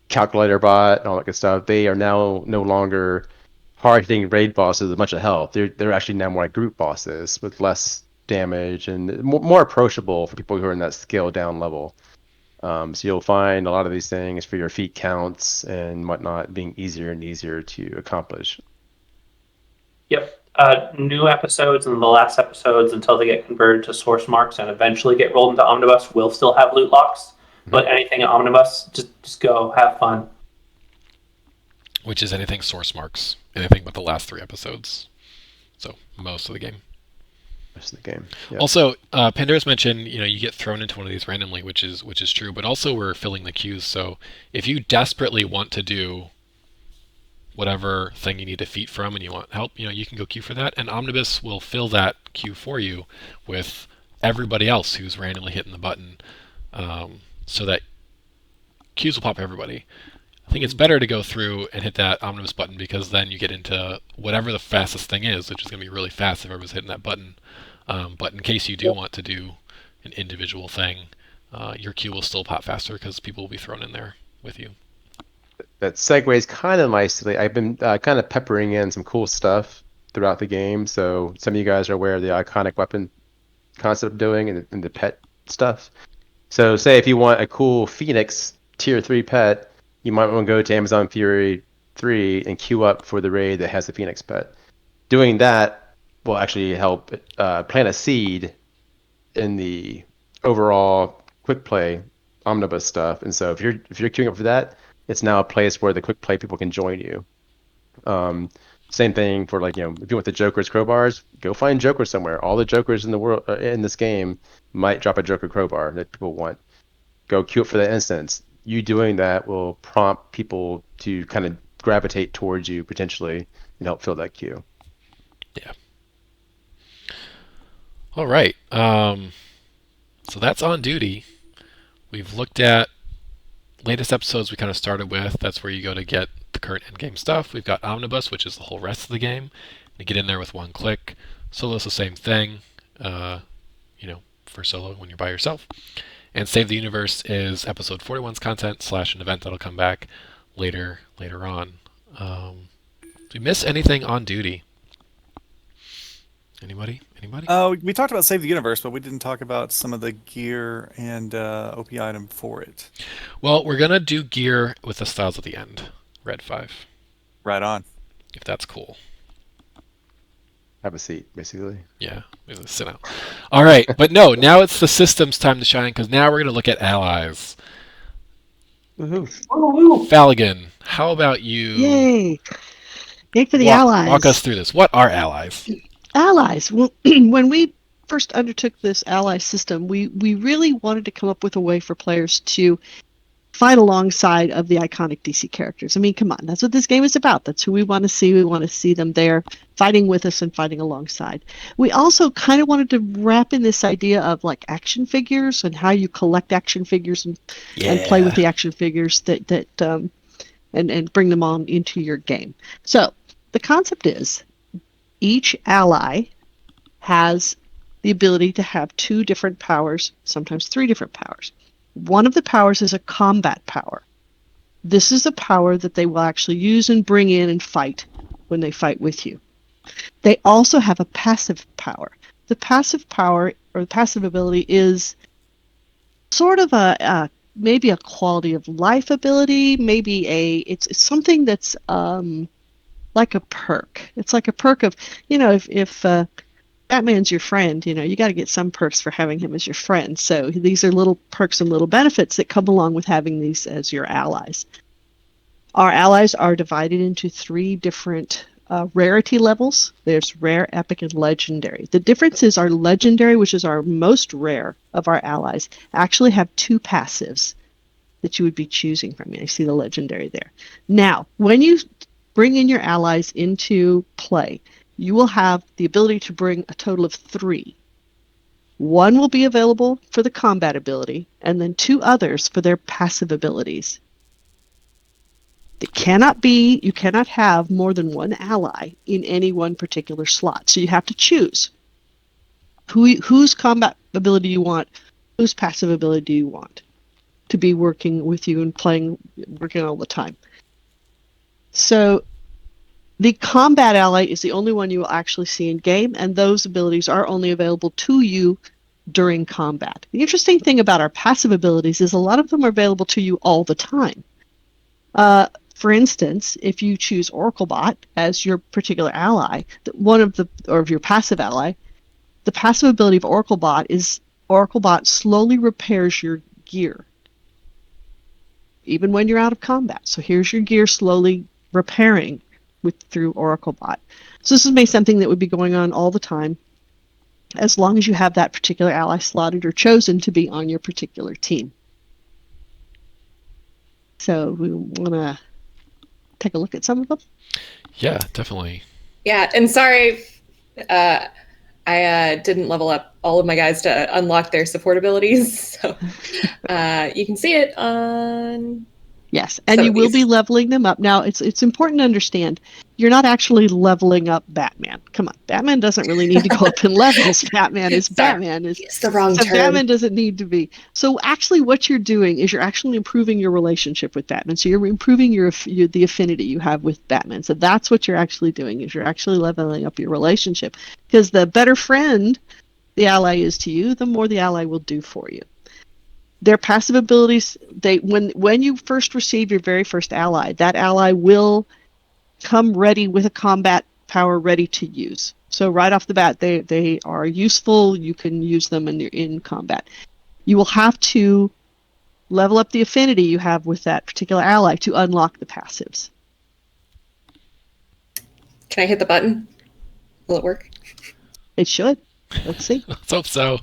Calculator Bot and all that good stuff, they are now no longer hard-hitting raid bosses with a bunch of health. They're actually now more like group bosses with less damage and more approachable for people who are in that scale down level. So you'll find a lot of these things for your feat counts and whatnot being easier and easier to accomplish. Yep. New episodes and the last episodes, until they get converted to source marks and eventually get rolled into Omnibus, will still have loot locks. But anything in Omnibus, just go have fun. Which is anything source marks, anything but the last 3 episodes. So most of the game. Most of the game. Yep. Also, Pandora's mentioned, you get thrown into one of these randomly, which is true. But also we're filling the queues. So if you desperately want to do whatever thing you need a feat from and you want help, you can go queue for that. And Omnibus will fill that queue for you with everybody else who's randomly hitting the button. So that queues will pop for everybody. I think it's better to go through and hit that Omnibus button, because then you get into whatever the fastest thing is, which is going to be really fast if everyone's hitting that button. But in case you do want to do an individual thing, your queue will still pop faster because people will be thrown in there with you. That segues kind of nicely. I've been kind of peppering in some cool stuff throughout the game. So some of you guys are aware of the iconic weapon concept of doing and the pet stuff. So say if you want a cool Phoenix tier 3 pet, you might want to go to Amazon Fury 3 and queue up for the raid that has the Phoenix pet. Doing that will actually help plant a seed in the overall quick play Omnibus stuff. And so if you're queuing up for that, it's now a place where the quick play people can join you. So Same thing for if you want the Joker's crowbars, go find Joker somewhere. All the Jokers in the world in this game might drop a Joker crowbar that people want. Go queue up for that instance. You doing that will prompt people to kind of gravitate towards you potentially and help fill that queue. Yeah. All right. So that's On Duty. We've looked at latest episodes we kind of started with. That's where you go to get the current endgame stuff. We've got Omnibus, which is the whole rest of the game. You get in there with one click. Solo's the same thing, for solo when you're by yourself. And Save the Universe is episode 41's content / an event that'll come back later on. Did we miss anything On Duty? Anybody? We talked about Save the Universe, but we didn't talk about some of the gear and OP item for it. Well, we're going to do gear with the styles at the end. Red 5. Right on. If that's cool. Have a seat, basically. Yeah, sit out. All right, but no, now it's the system's time to shine, because now we're going to look at allies. Woohoo! Faligan, how about you? Yay! Yay for the allies. Walk us through this. What are allies? Allies. Well, when we first undertook this ally system, we really wanted to come up with a way for players to fight alongside of the iconic DC characters. I mean, come on, that's what this game is about. That's who we want to see. We want to see them there fighting with us and fighting alongside. We also kind of wanted to wrap in this idea of action figures and how you collect action figures and play with the action figures and bring them on into your game. So the concept is each ally has the ability to have 2 different powers, sometimes 3 different powers. One of the powers is a combat power. This is a power that they will actually use and bring in and fight when they fight with you. They also have a passive power. The passive power or the passive ability is sort of maybe a quality of life ability, maybe it's something that's like a perk. It's like a perk of, if Batman's your friend, you got to get some perks for having him as your friend. So these are little perks and little benefits that come along with having these as your allies. Our allies are divided into 3 different rarity levels. There's rare, epic, and legendary. The difference is our legendary, which is our most rare of our allies, actually have 2 passives that you would be choosing from. I see the legendary there. Now, when you bring in your allies into play, you will have the ability to bring a total of 3. 1 will be available for the combat ability, and then 2 others for their passive abilities. You cannot have more than 1 ally in any one particular slot. So you have to choose whose combat ability you want, whose passive ability do you want to be working with you and working all the time. So the combat ally is the only one you will actually see in game, and those abilities are only available to you during combat. The interesting thing about our passive abilities is a lot of them are available to you all the time. For instance, if you choose Oraclebot as your particular ally, of your passive ally, the passive ability of Oraclebot is Oraclebot slowly repairs your gear, even when you're out of combat. So here's your gear slowly repairing through Oraclebot. So this is something that would be going on all the time, as long as you have that particular ally slotted or chosen to be on your particular team. So we want to take a look at some of them. Yeah, definitely. Yeah, and sorry, I didn't level up all of my guys to unlock their support abilities. So you can see it on... Yes, and you will be leveling them up. Now, it's important to understand, you're not actually leveling up Batman. Come on, Batman doesn't really need to go up in levels. Batman is Batman. It's the wrong term. Batman doesn't need to be. So actually what you're doing is you're actually improving your relationship with Batman. So you're improving the affinity you have with Batman. So that's what you're actually doing, is you're actually leveling up your relationship. Because the better friend the ally is to you, the more the ally will do for you. Their passive abilities, when you first receive your very first ally, that ally will come ready with a combat power ready to use. So right off the bat, they are useful. You can use them in combat. You will have to level up the affinity you have with that particular ally to unlock the passives. Can I hit the button? Will it work? It should. Let's see. Let's hope so.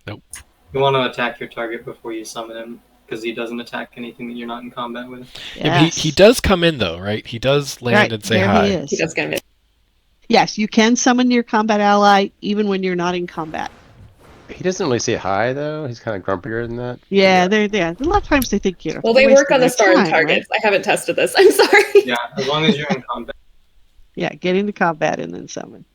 You want to attack your target before you summon him, because he doesn't attack anything that you're not in combat with. Yeah, but he does come in though, right? He does land Right, and say there hi. he is. He does get it. Yes, you can summon your combat ally even when you're not in combat. He doesn't really say hi though. He's kind of grumpier than that. Yeah, they're there. A lot of times they think, you know. Well, they wasting work on the their sparring time, targets. right? I haven't tested this. I'm sorry. Yeah, as long as you're in combat. Yeah, get into combat and then summon.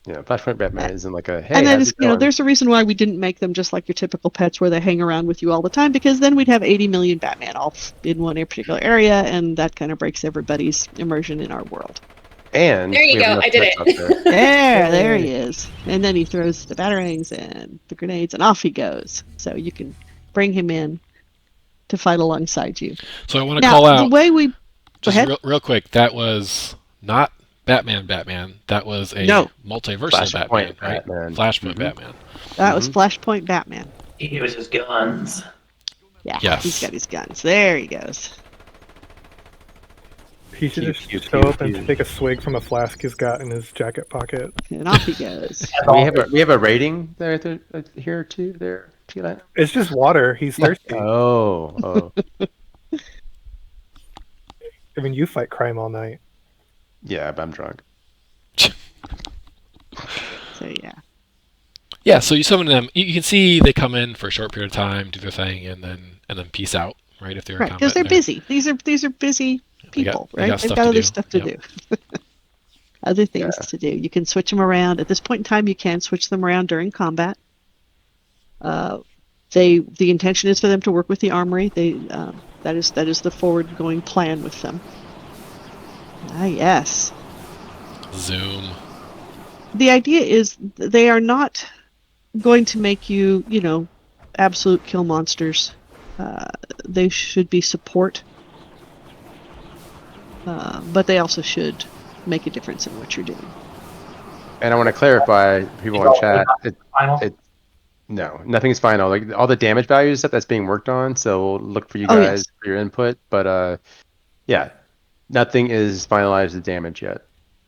Yeah, Flashpoint Batman isn't like a hey. And that how's is, it you know, going? there's a reason why we didn't make them just like your typical pets where they hang around with you all the time, because then we'd have 80 million Batman all in one particular area, and that kind of breaks everybody's immersion in our world. And There you we have go. enough I did threats out there. There he is. And then he throws the batarangs and the grenades, and off he goes. So you can bring him in to fight alongside you. So I want to Now, call the out way we... Go just ahead. real quick. That was not Batman. That was a No. multiversal Batman, Flashpoint right? Batman. Flashpoint Mhm. Batman. That was Flashpoint Batman. He was his guns. Yeah, Yes. he's got his guns. There he goes. He should Pew, just pew, show pew, up and pew. take a swig from a flask he's got in his jacket pocket. And off he goes. We have a rating there here too. There, Tila. It's just water. He's thirsty. Oh. I mean, you fight crime all night. Yeah, but I'm drunk. So yeah. Yeah, so you summon them. You can see they come in for a short period of time, do their thing, and then peace out, right? If they're in Right, combat. because they're there. busy. These are busy They got- people, they right? got They've stuff got to other do. stuff to Yep. do. Other things to do. You can switch them around. At this point in time, you can switch them around during combat. The intention is for them to work with the armory. That is the forward going plan with them. Ah, yes. Zoom. The idea is they are not going to make you, you know, absolute kill monsters. They should be support, but they also should make a difference in what you're doing. And I want to clarify, people in chat. Final. No, nothing's final. Like all the damage values stuff that's being worked on. So we'll look for you Oh, guys yes. for your input. But yeah, nothing is finalized the damage yet.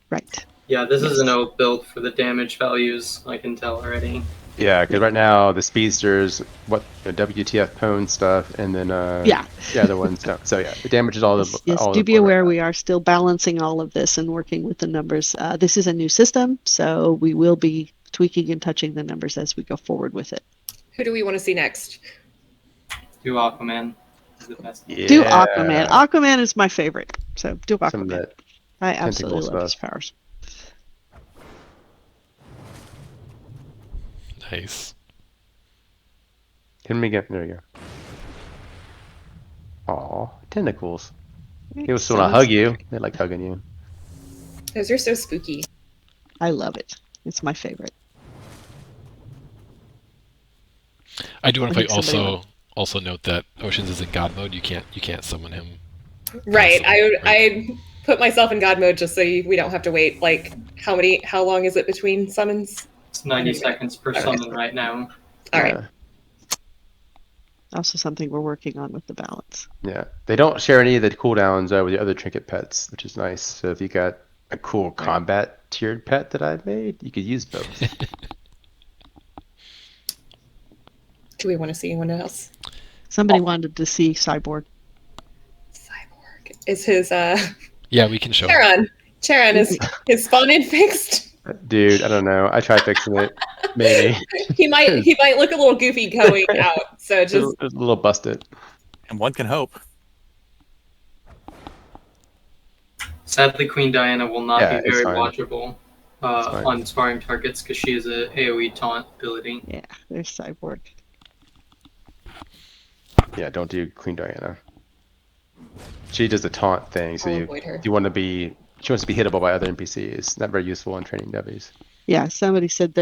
Right. Yeah, this is an old build for the damage values, I can tell already. Yeah, because right now the speedsters, WTF pwn stuff, and then Yeah. the other ones don't. So yeah, the damage is all Yes, the yes, all do the be aware we are still balancing all of this and working with the numbers. This is a new system, so we will be tweaking and touching the numbers as we go forward with it. Who do we want to see next? Do Aquaman. Is the best. Yeah. Do Aquaman. Aquaman is my favorite, so do Some of Aquaman. that I absolutely tentacle love his stuff. powers. Nice. Hit him again. There you go. Aw, tentacles. He was still want to hug you. They like hugging you. Those are so spooky. I love it. It's my favorite. I do want I to think somebody also note that Oceans is in God mode. You can't summon him. Right. Constantly, I put myself in God mode just so we don't have to wait. Like, how long is it between summons? It's 90 seconds per summon right now. All right. Also something we're working on with the balance. Yeah, they don't share any of the cooldowns with the other trinket pets, which is nice. So if you got a cool combat tiered pet that I made, you could use both. Do we want to see anyone else? Somebody wanted to see Cyborg. Cyborg. Is his Yeah, we can show. Charon, is his spawn in fixed? Dude, I don't know. I tried fixing it. Maybe. he might look a little goofy going out. So just It's a little busted. And one can hope. Sadly, Queen Diana will not Yeah, be it's very fine. watchable fine. on sparring targets because she has a AoE taunt ability. Yeah, there's Cyborg. Yeah, don't do Queen Diana. She does the taunt thing, so I'll you avoid her. want to be. She wants to be hittable by other NPCs. Not very useful in training devies. Yeah, somebody said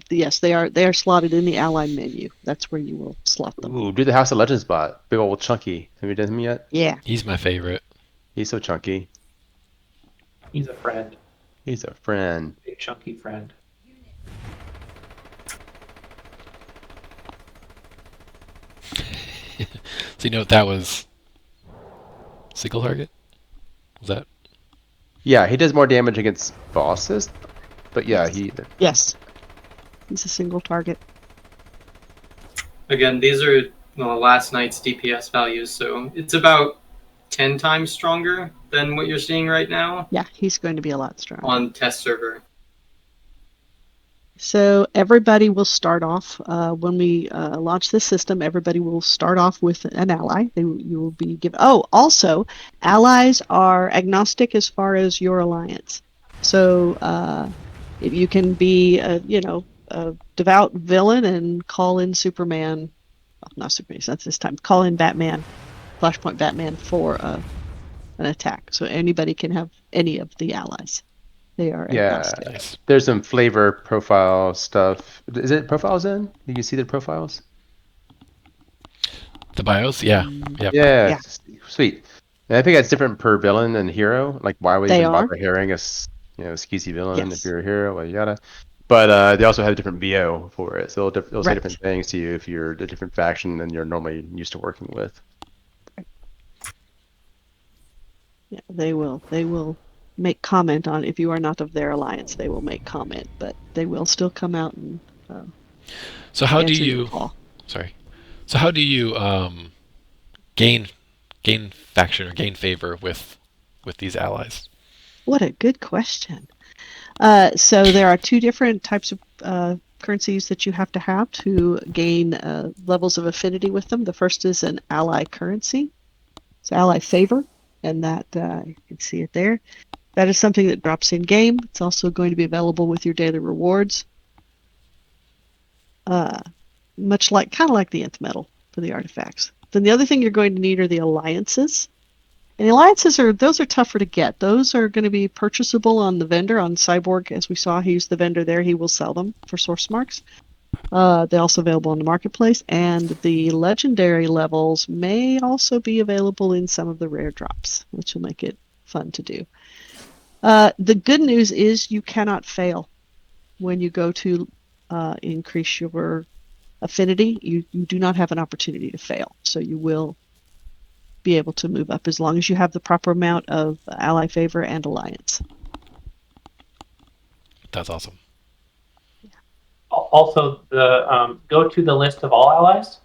yes, they are slotted in the ally menu. That's where you will slot them. Ooh, do the House of Legends bot. Big old chunky. Have you done him yet? Yeah. He's my favorite. He's so chunky. He's a friend. He's a friend. Big chunky friend. So you know what that was? Single target? Was that? Yeah, he does more damage against bosses, but yeah, Yes. He's a single target. Again, these are last night's DPS values, so it's about 10 times stronger than what you're seeing right now Yeah, he's going to be a lot stronger. on test server. So everybody will start off when we launch this system. Everybody will start off with an ally. You will be given. Oh, also, allies are agnostic as far as your alliance. So if you can be, a devout villain and call in Superman. Well, not Superman. That's this time. Call in Batman, Flashpoint Batman for an attack. So anybody can have any of the allies. They are agnostic. Nice. There's some flavor profile stuff. Is it profiles in? You can see the profiles? The bios, yeah. Yeah. Sweet. And I think that's different per villain and hero. Like, why would you They even are. bother hearing a skeezy villain Yes. if you're a hero? Well, yada. But they also have a different VO for it, so they'll say Right. different things to you if you're a different faction than you're normally used to working with. Yeah, they will. They will make comment on if you are not of their alliance. They will make comment, but they will still come out and. So how do answer your you? call. Sorry. So how do you gain faction or gain favor with these allies? What a good question. So there are two different types of currencies that you have to gain levels of affinity with them. The first is an ally currency. It's ally favor, and that you can see it there. That is something that drops in game. It's also going to be available with your daily rewards. Kind of like the nth metal for the artifacts. Then the other thing you're going to need are the alliances. And the alliances are tougher to get. Those are going to be purchasable on the vendor, on Cyborg, as we saw. He's the vendor there. He will sell them for source marks. They're also available on the marketplace, and the legendary levels may also be available in some of the rare drops, which will make it fun to do. The good news is you cannot fail when you go to increase your affinity. You do not have an opportunity to fail, so you will be able to move up as long as you have the proper amount of ally favor and alliance. That's awesome. Also, go to the list of all allies.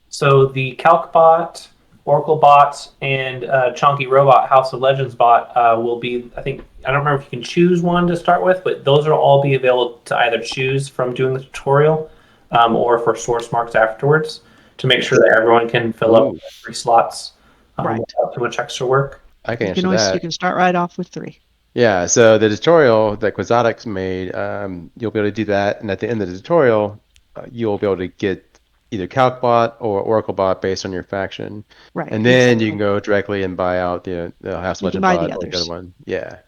So the Calc bot, Oracle bots, and Chonky Robot House of Legends bot will be, I don't remember if you can choose one to start with, but those will all be available to either choose from doing the tutorial or for source marks afterwards to make sure that everyone can fill up 3 slots without too much extra work. I can answer that. You can start right off with 3. Yeah, so the tutorial that Quixotic's made, you'll be able to do that, and at the end of the tutorial, you'll be able to get either CalcBot or OracleBot based on your faction. Right. And then you can go directly and buy out the House Legend bot or the other one. Yeah.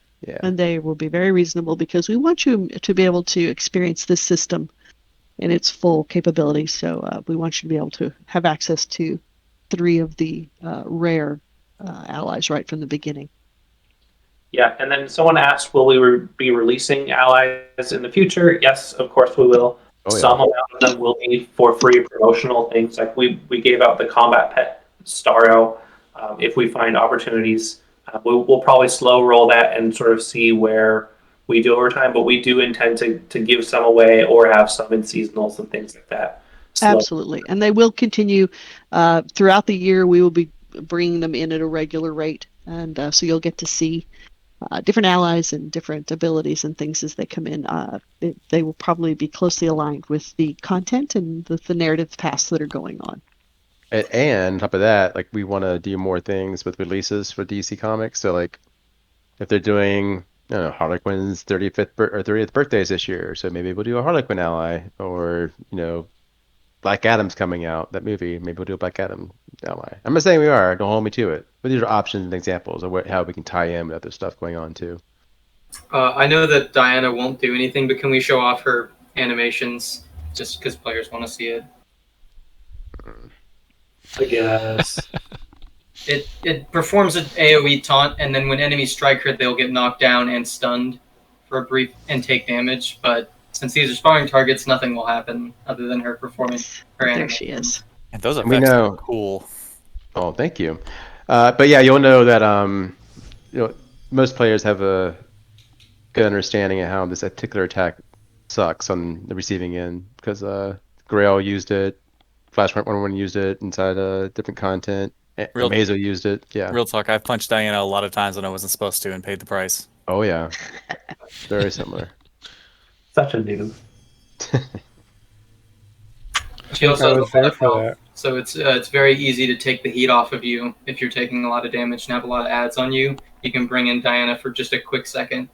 And they will be very reasonable because we want you to be able to experience this system in its full capability. So we want you to be able to have access to 3 of the rare allies right from the beginning. Yeah, and then someone asked, will we be releasing allies in the future? Yes, of course we will. Oh, yeah. Some amount of them will be for free promotional things. Like we gave out the Combat Pet Starro. If we find opportunities, we'll probably slow roll that and sort of see where we do over time. But we do intend to give some away or have some in seasonals and things like that. Absolutely. And they will continue throughout the year. We will be bringing them in at a regular rate. And so you'll get to see different allies and different abilities and things as they come in. They will probably be closely aligned with the content and the narrative paths that are going on. And on top of that, like we want to do more things with releases for DC Comics. So like if they're doing, I don't know, Harley Quinn's 30th birthdays this year, so maybe we'll do a Harley Quinn ally, or Black Adam's coming out, that movie, maybe we'll do a Black Adam ally. I'm not saying we are, don't hold me to it, but these are options and examples of how we can tie in with other stuff going on too. I know that Diana won't do anything, but can we show off her animations just because players want to see it? I guess. It performs an AoE taunt, and then when enemies strike her, they'll get knocked down and stunned for a brief and take damage. But since these are sparring targets, nothing will happen other than her performing her animation. There she is. And those effects are cool. Oh, thank you. But yeah, you'll know that most players have a good understanding of how this particular attack sucks on the receiving end because Grail used it, Flashpoint 101 used it inside different content. Amazo used it. Yeah. Real talk. I've punched Diana a lot of times when I wasn't supposed to and paid the price. Oh yeah. Very similar. Such a noob. She also I has a was lot there of for health, so it's very easy to take the heat off of you if you're taking a lot of damage and have a lot of ads on you. You can bring in Diana for just a quick second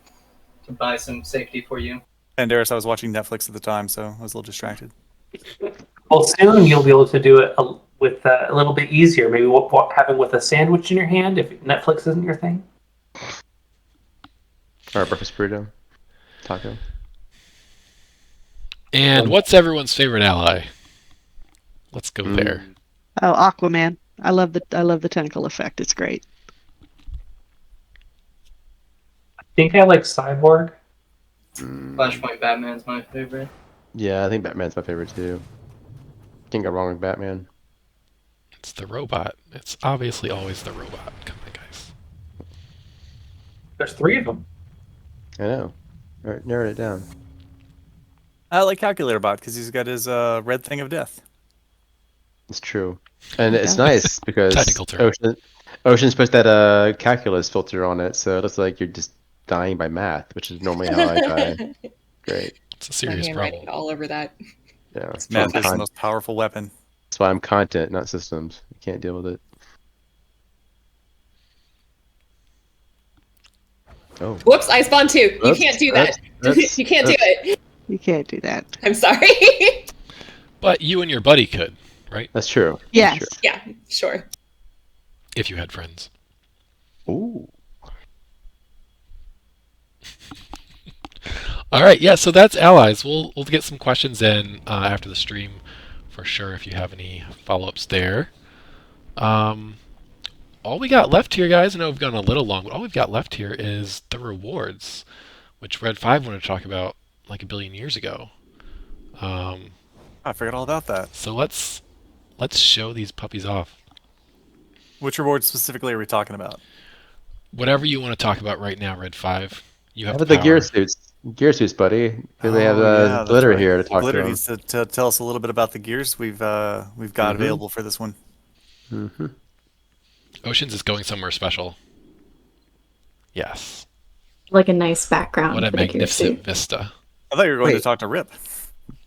to buy some safety for you. And Darius, I was watching Netflix at the time, so I was a little distracted. Well, soon you'll be able to do it with a little bit easier. Maybe having with a sandwich in your hand if Netflix isn't your thing. Or breakfast burrito, taco. And what's everyone's favorite ally? Let's go there. Oh, Aquaman. I love the tentacle effect. It's great. I think I like Cyborg. Flashpoint Batman's my favorite. Yeah, I think Batman's my favorite too. Can't go wrong with Batman. It's the robot. It's obviously always the robot. Come on, guys. There's 3 of them. I know. All right, narrowed it down. I like Calculator Bot because he's got his red thing of death. It's true, and it's nice because Technical term. Ocean's put that calculus filter on it, so it looks like you're just dying by math, which is normally how I die. Great. It's a serious My problem. handwriting all over that. Yeah, Math is the most powerful weapon. that's why I'm content, not systems. You can't deal with it. Oh, Whoops, I spawned 2. You Oops, can't do that. that's- You can't do it. You can't do that. I'm sorry. But you and your buddy could, right? that's true. Yes. That's Yeah, sure. If you had friends. true. Ooh. All right, yeah, so that's allies. We'll get some questions in after the stream for sure if you have any follow-ups there. All we got left here, guys, I know we've gone a little long, but all we've got left here is the rewards, which Red 5 wanted to talk about like a billion years ago. I forgot all about that. So let's show these puppies off. Which rewards specifically are we talking about? Whatever you want to talk about right now, Red 5. You have How about the gear power. suits? Gear suits, buddy. Here they have Yeah, that's Glitter right. here to talk Glitter to needs to tell us a little bit about the gears we've got available for this one. Mm-hmm. Oceans is going somewhere special. Yes. Like a nice background. What a for the gear magnificent suit. vista. I thought you were going to Wait. talk to Rip.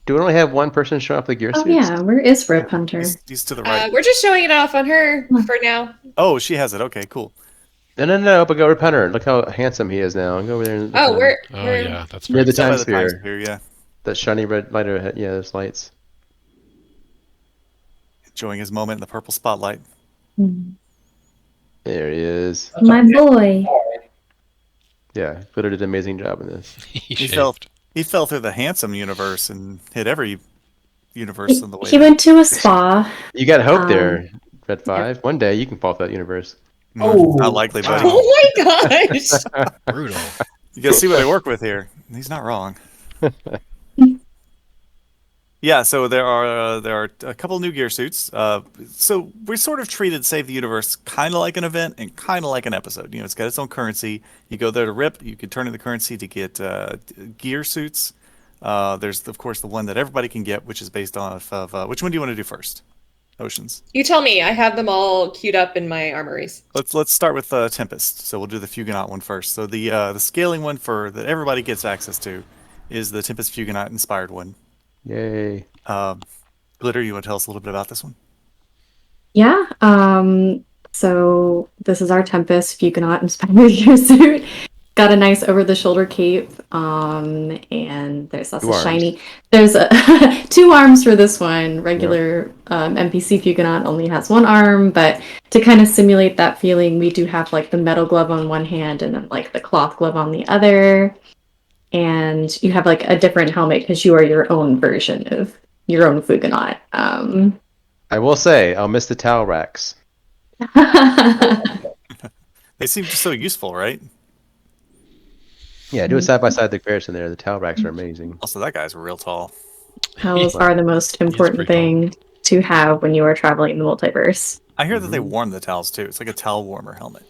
Do we only have one person show up the gear Oh suits? yeah, where is Rip Hunter? He's to the right. We're just showing it off on her for now. Oh, she has it. Okay, cool. No, but go Rip Hunter. Look how handsome he is now. Go over there and look Oh, at him. we're Oh we're yeah, that's Near very the Down by time the time sphere. sphere, yeah. That shiny red lighter head. Yeah, those lights. Enjoying his moment in the purple spotlight. There he is. My boy. Yeah, Glitter did an amazing job in this. he He shaved. fell through the handsome universe and hit every universe on the way. He went to a spa. You got hope Um, there, Red 5. One day you can fall through that universe. Oh. Not likely, buddy. Oh my gosh! Brutal. You gotta see what I work with here. He's not wrong. Yeah, so there are a couple new gear suits. So we sort of treated Save the Universe kind of like an event and kind of like an episode. You know, it's got its own currency. You go there to rip. You can turn in the currency to get gear suits. There's of course the one that everybody can get, which is based off of which one do you want to do first? Oceans. You tell me. I have them all queued up in my armories. Let's start with Tempest. So we'll do the Fugonaut one first. So the scaling one that everybody gets access to is the Tempest Fugonaut inspired one. Yay. Glitter, you want to tell us a little bit about this one? Yeah. So this is our Tempest Fugonaut inspired gear suit. Got a nice over-the-shoulder cape. And there's lots Two of arms. shiny. There's 2 arms for this one. Regular NPC Fugonaut only has 1 arm, but to kind of simulate that feeling, we do have like the metal glove on one hand and then like the cloth glove on the other. And you have like a different helmet because you are your own version of your own Fugonaut. I will say, I'll miss the towel racks. They seem just so useful, right? Yeah, do a side-by-side comparison there. The towel racks are amazing. Also, that guy's real tall. Towels are the most important pretty thing to have when you are traveling in the multiverse. I hear that they warm the towels too. It's like a towel warmer helmet.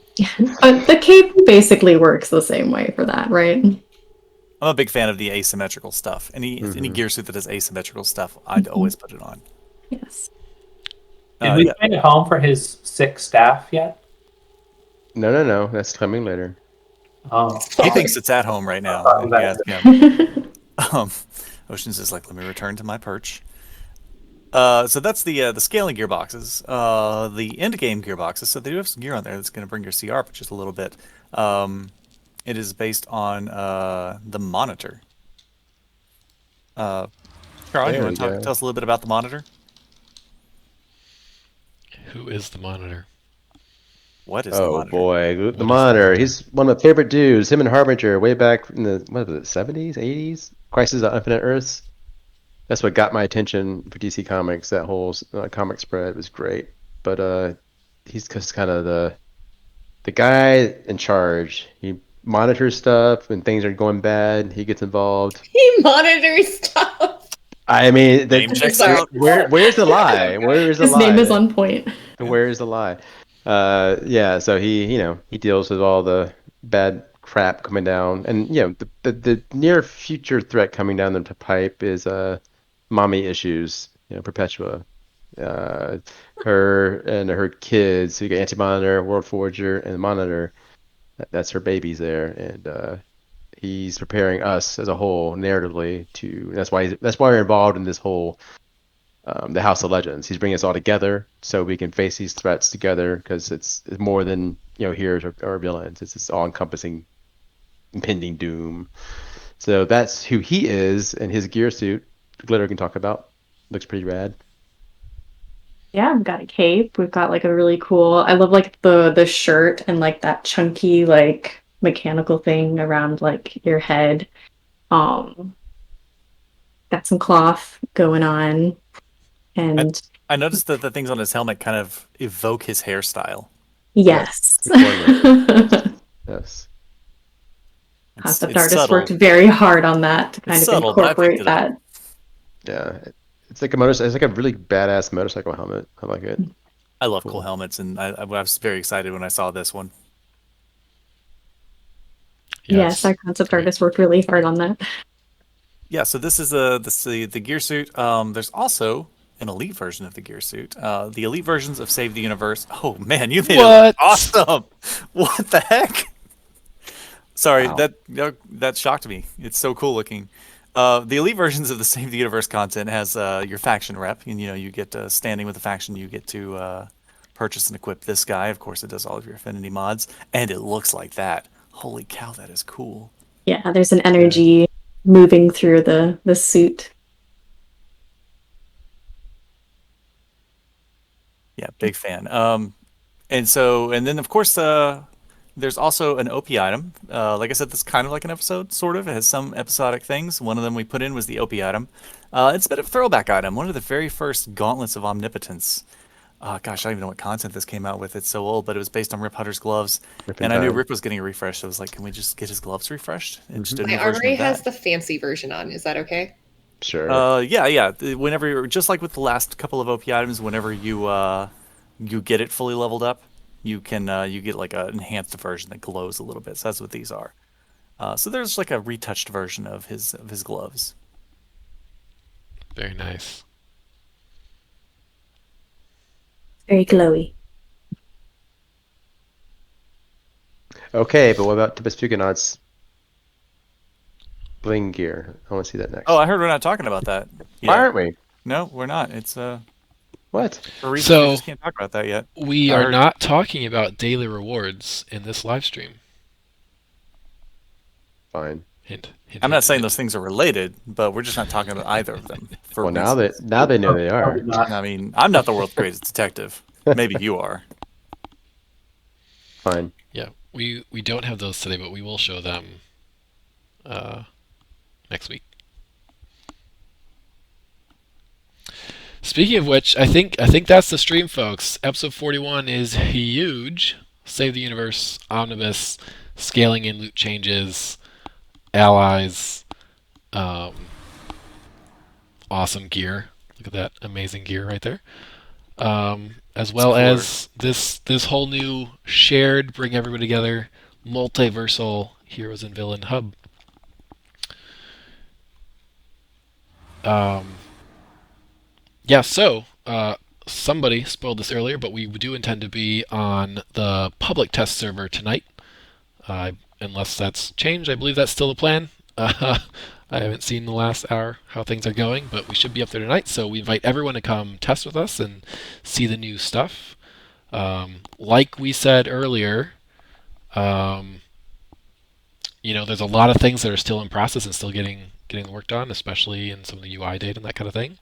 But the cape basically works the same way for that, right? I'm a big fan of the asymmetrical stuff. Any gear suit that has asymmetrical stuff, I'd always put it on. Yes. Did we send it home for his 6 staff yet? No. That's coming later. Oh. He thinks it's at home right now. If you ask him. Oceans is like, let me return to my perch. So that's the scaling gearboxes. The end game gearboxes. So they do have some gear on there that's going to bring your CR up just a little bit. It is based on the monitor. Carl, you want to tell us a little bit about the monitor? Who is the monitor? What is the monitor? Oh boy, the monitor. He's one of my favorite dudes. Him and Harbinger, way back in the 70s, 80s. Crisis on Infinite Earths. That's what got my attention for DC Comics. That whole comic spread was great. But he's just kind of the guy in charge. He monitors stuff when things are going bad. He gets involved. He monitors stuff. I mean, Where's the lie? Where is the His lie? name is on point. Where is the lie? Yeah. So he deals with all the bad crap coming down, and the near future threat coming down the pipe is mommy issues. Perpetua, her and her kids. So you got Anti-Monitor, World Forger, and Monitor. That's her babies there, and he's preparing us as a whole narratively to. That's why we're involved in this whole the House of Legends. He's bringing us all together so we can face these threats together, because it's more than heroes or villains. It's this all-encompassing impending doom. So that's who he is, and his gear suit. Glitter can talk about. Looks pretty rad. Yeah, we've got a cape. We've got like a really cool. I love like the shirt and like that chunky like mechanical thing around like your head. Got some cloth going on, and I noticed that the things on his helmet kind of evoke his hairstyle. yes, Yes. Concept artist worked very hard on that to kind of subtle, but I picked incorporate it that. up. Yeah, it's like a motorcycle. It's like a really badass motorcycle helmet. I like it. I love cool helmets, and I was very excited when I saw this one. Yes, our concept artist worked really hard on that. Yeah, so this is the gear suit. There's also an elite version of the gear suit. The elite versions of Save the Universe. Oh man, you made it look awesome! What the heck? Sorry, Wow. that shocked me. It's so cool looking. The elite versions of the Save the Universe content has your faction rep, and you get standing with the faction. You get to purchase and equip this guy. Of course, it does all of your affinity mods, and it looks like that. Holy cow, that is cool. Yeah, there's an energy moving through the suit. Yeah, big fan. And then of course there's also an OP item. Like I said, this is kind of like an episode, sort of. It has some episodic things. One of them we put in was the OP item. It's a bit of a throwback item. One of the very first gauntlets of omnipotence. Gosh, I don't even know what content this came out with. It's so old, but it was based on Rip Hunter's gloves. And I knew Rip was getting a refresh. So I was like, can we just get his gloves refreshed? And just do a new My version armory of that. has the fancy version on. Is that okay? Sure. Yeah. Whenever, just like with the last couple of OP items, whenever you get it fully leveled up, you get like an enhanced version that glows a little bit. So that's what these are. So there's like a retouched version of his gloves. Very nice. Very glowy. Okay, but what about Tibbus Fugonaut's bling gear? I want to see that next. Oh, I heard we're not talking about that. Why aren't we? No, we're not. It's What? for reasons So- we just can't talk about that yet. We I are heard- not talking about daily rewards in this live stream. Fine. Hint. I'm not saying those things are related, but we're just not talking about either of them. For Well, now reasons. they know they are. Probably not. I mean, I'm not the world's greatest detective. Maybe you are. Fine. Yeah, we don't have those today, but we will show them next week. Speaking of which, I think that's the stream, folks. Episode 41 is huge. Save the Universe, Omnibus, scaling in loot changes, allies, awesome gear. Look at that amazing gear right there. As well as this whole new shared, bring everybody together, multiversal heroes and villain hub. So somebody spoiled this earlier, but we do intend to be on the public test server tonight. Unless that's changed, I believe that's still the plan. I haven't seen the last hour how things are going, but we should be up there tonight. So we invite everyone to come test with us and see the new stuff. Like we said earlier, there's a lot of things that are still in process and still getting worked on, especially in some of the UI data and that kind of thing.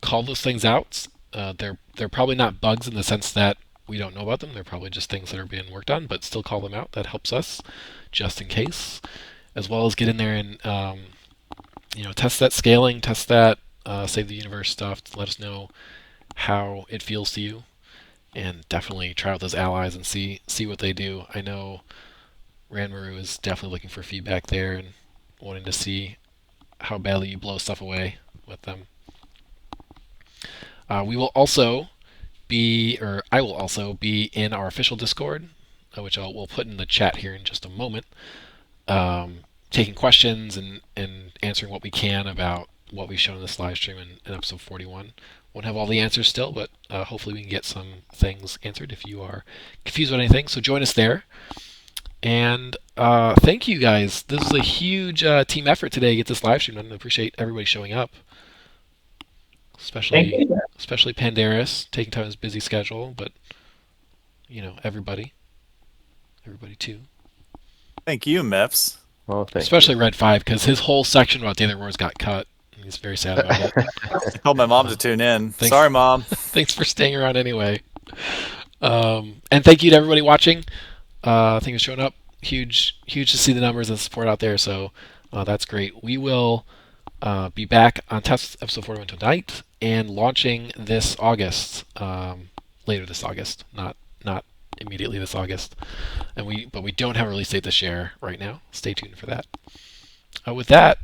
Call those things out. They're probably not bugs in the sense that we don't know about them. They're probably just things that are being worked on, but still call them out. That helps us, just in case. As well as get in there and test that scaling, test that Save the Universe stuff. Let us know how it feels to you, and definitely try out those allies and see what they do. I know Ranmaru is definitely looking for feedback there and wanting to see how badly you blow stuff away with them. We will also be, or I will also be in our official Discord, which we'll put in the chat here in just a moment. Taking questions and answering what we can about what we've shown in this live stream in episode 41. Won't have all the answers still, but hopefully we can get some things answered if you are confused about anything. So join us there. And thank you guys. This is a huge team effort today to get this live stream done. I appreciate everybody showing up. Especially Pandaris taking time in his busy schedule, but everybody too. Thank you, Meps. Well, Especially Red 5, because his whole section about Daily Roars got cut. He's very sad about it. I told my mom to tune in. Sorry, Mom. Thanks for staying around anyway. And thank you to everybody watching. Thank you for showing up. Huge to see the numbers and support out there, so that's great. We will be back on Test Episode 41 tonight and launching this August, later this August, not immediately this August. But we don't have a release date to share right now. Stay tuned for that. With that,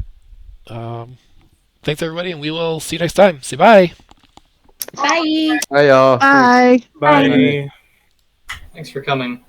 thanks everybody, and we will see you next time. Say bye. Bye. Bye, y'all. Bye. Bye. Thanks for coming.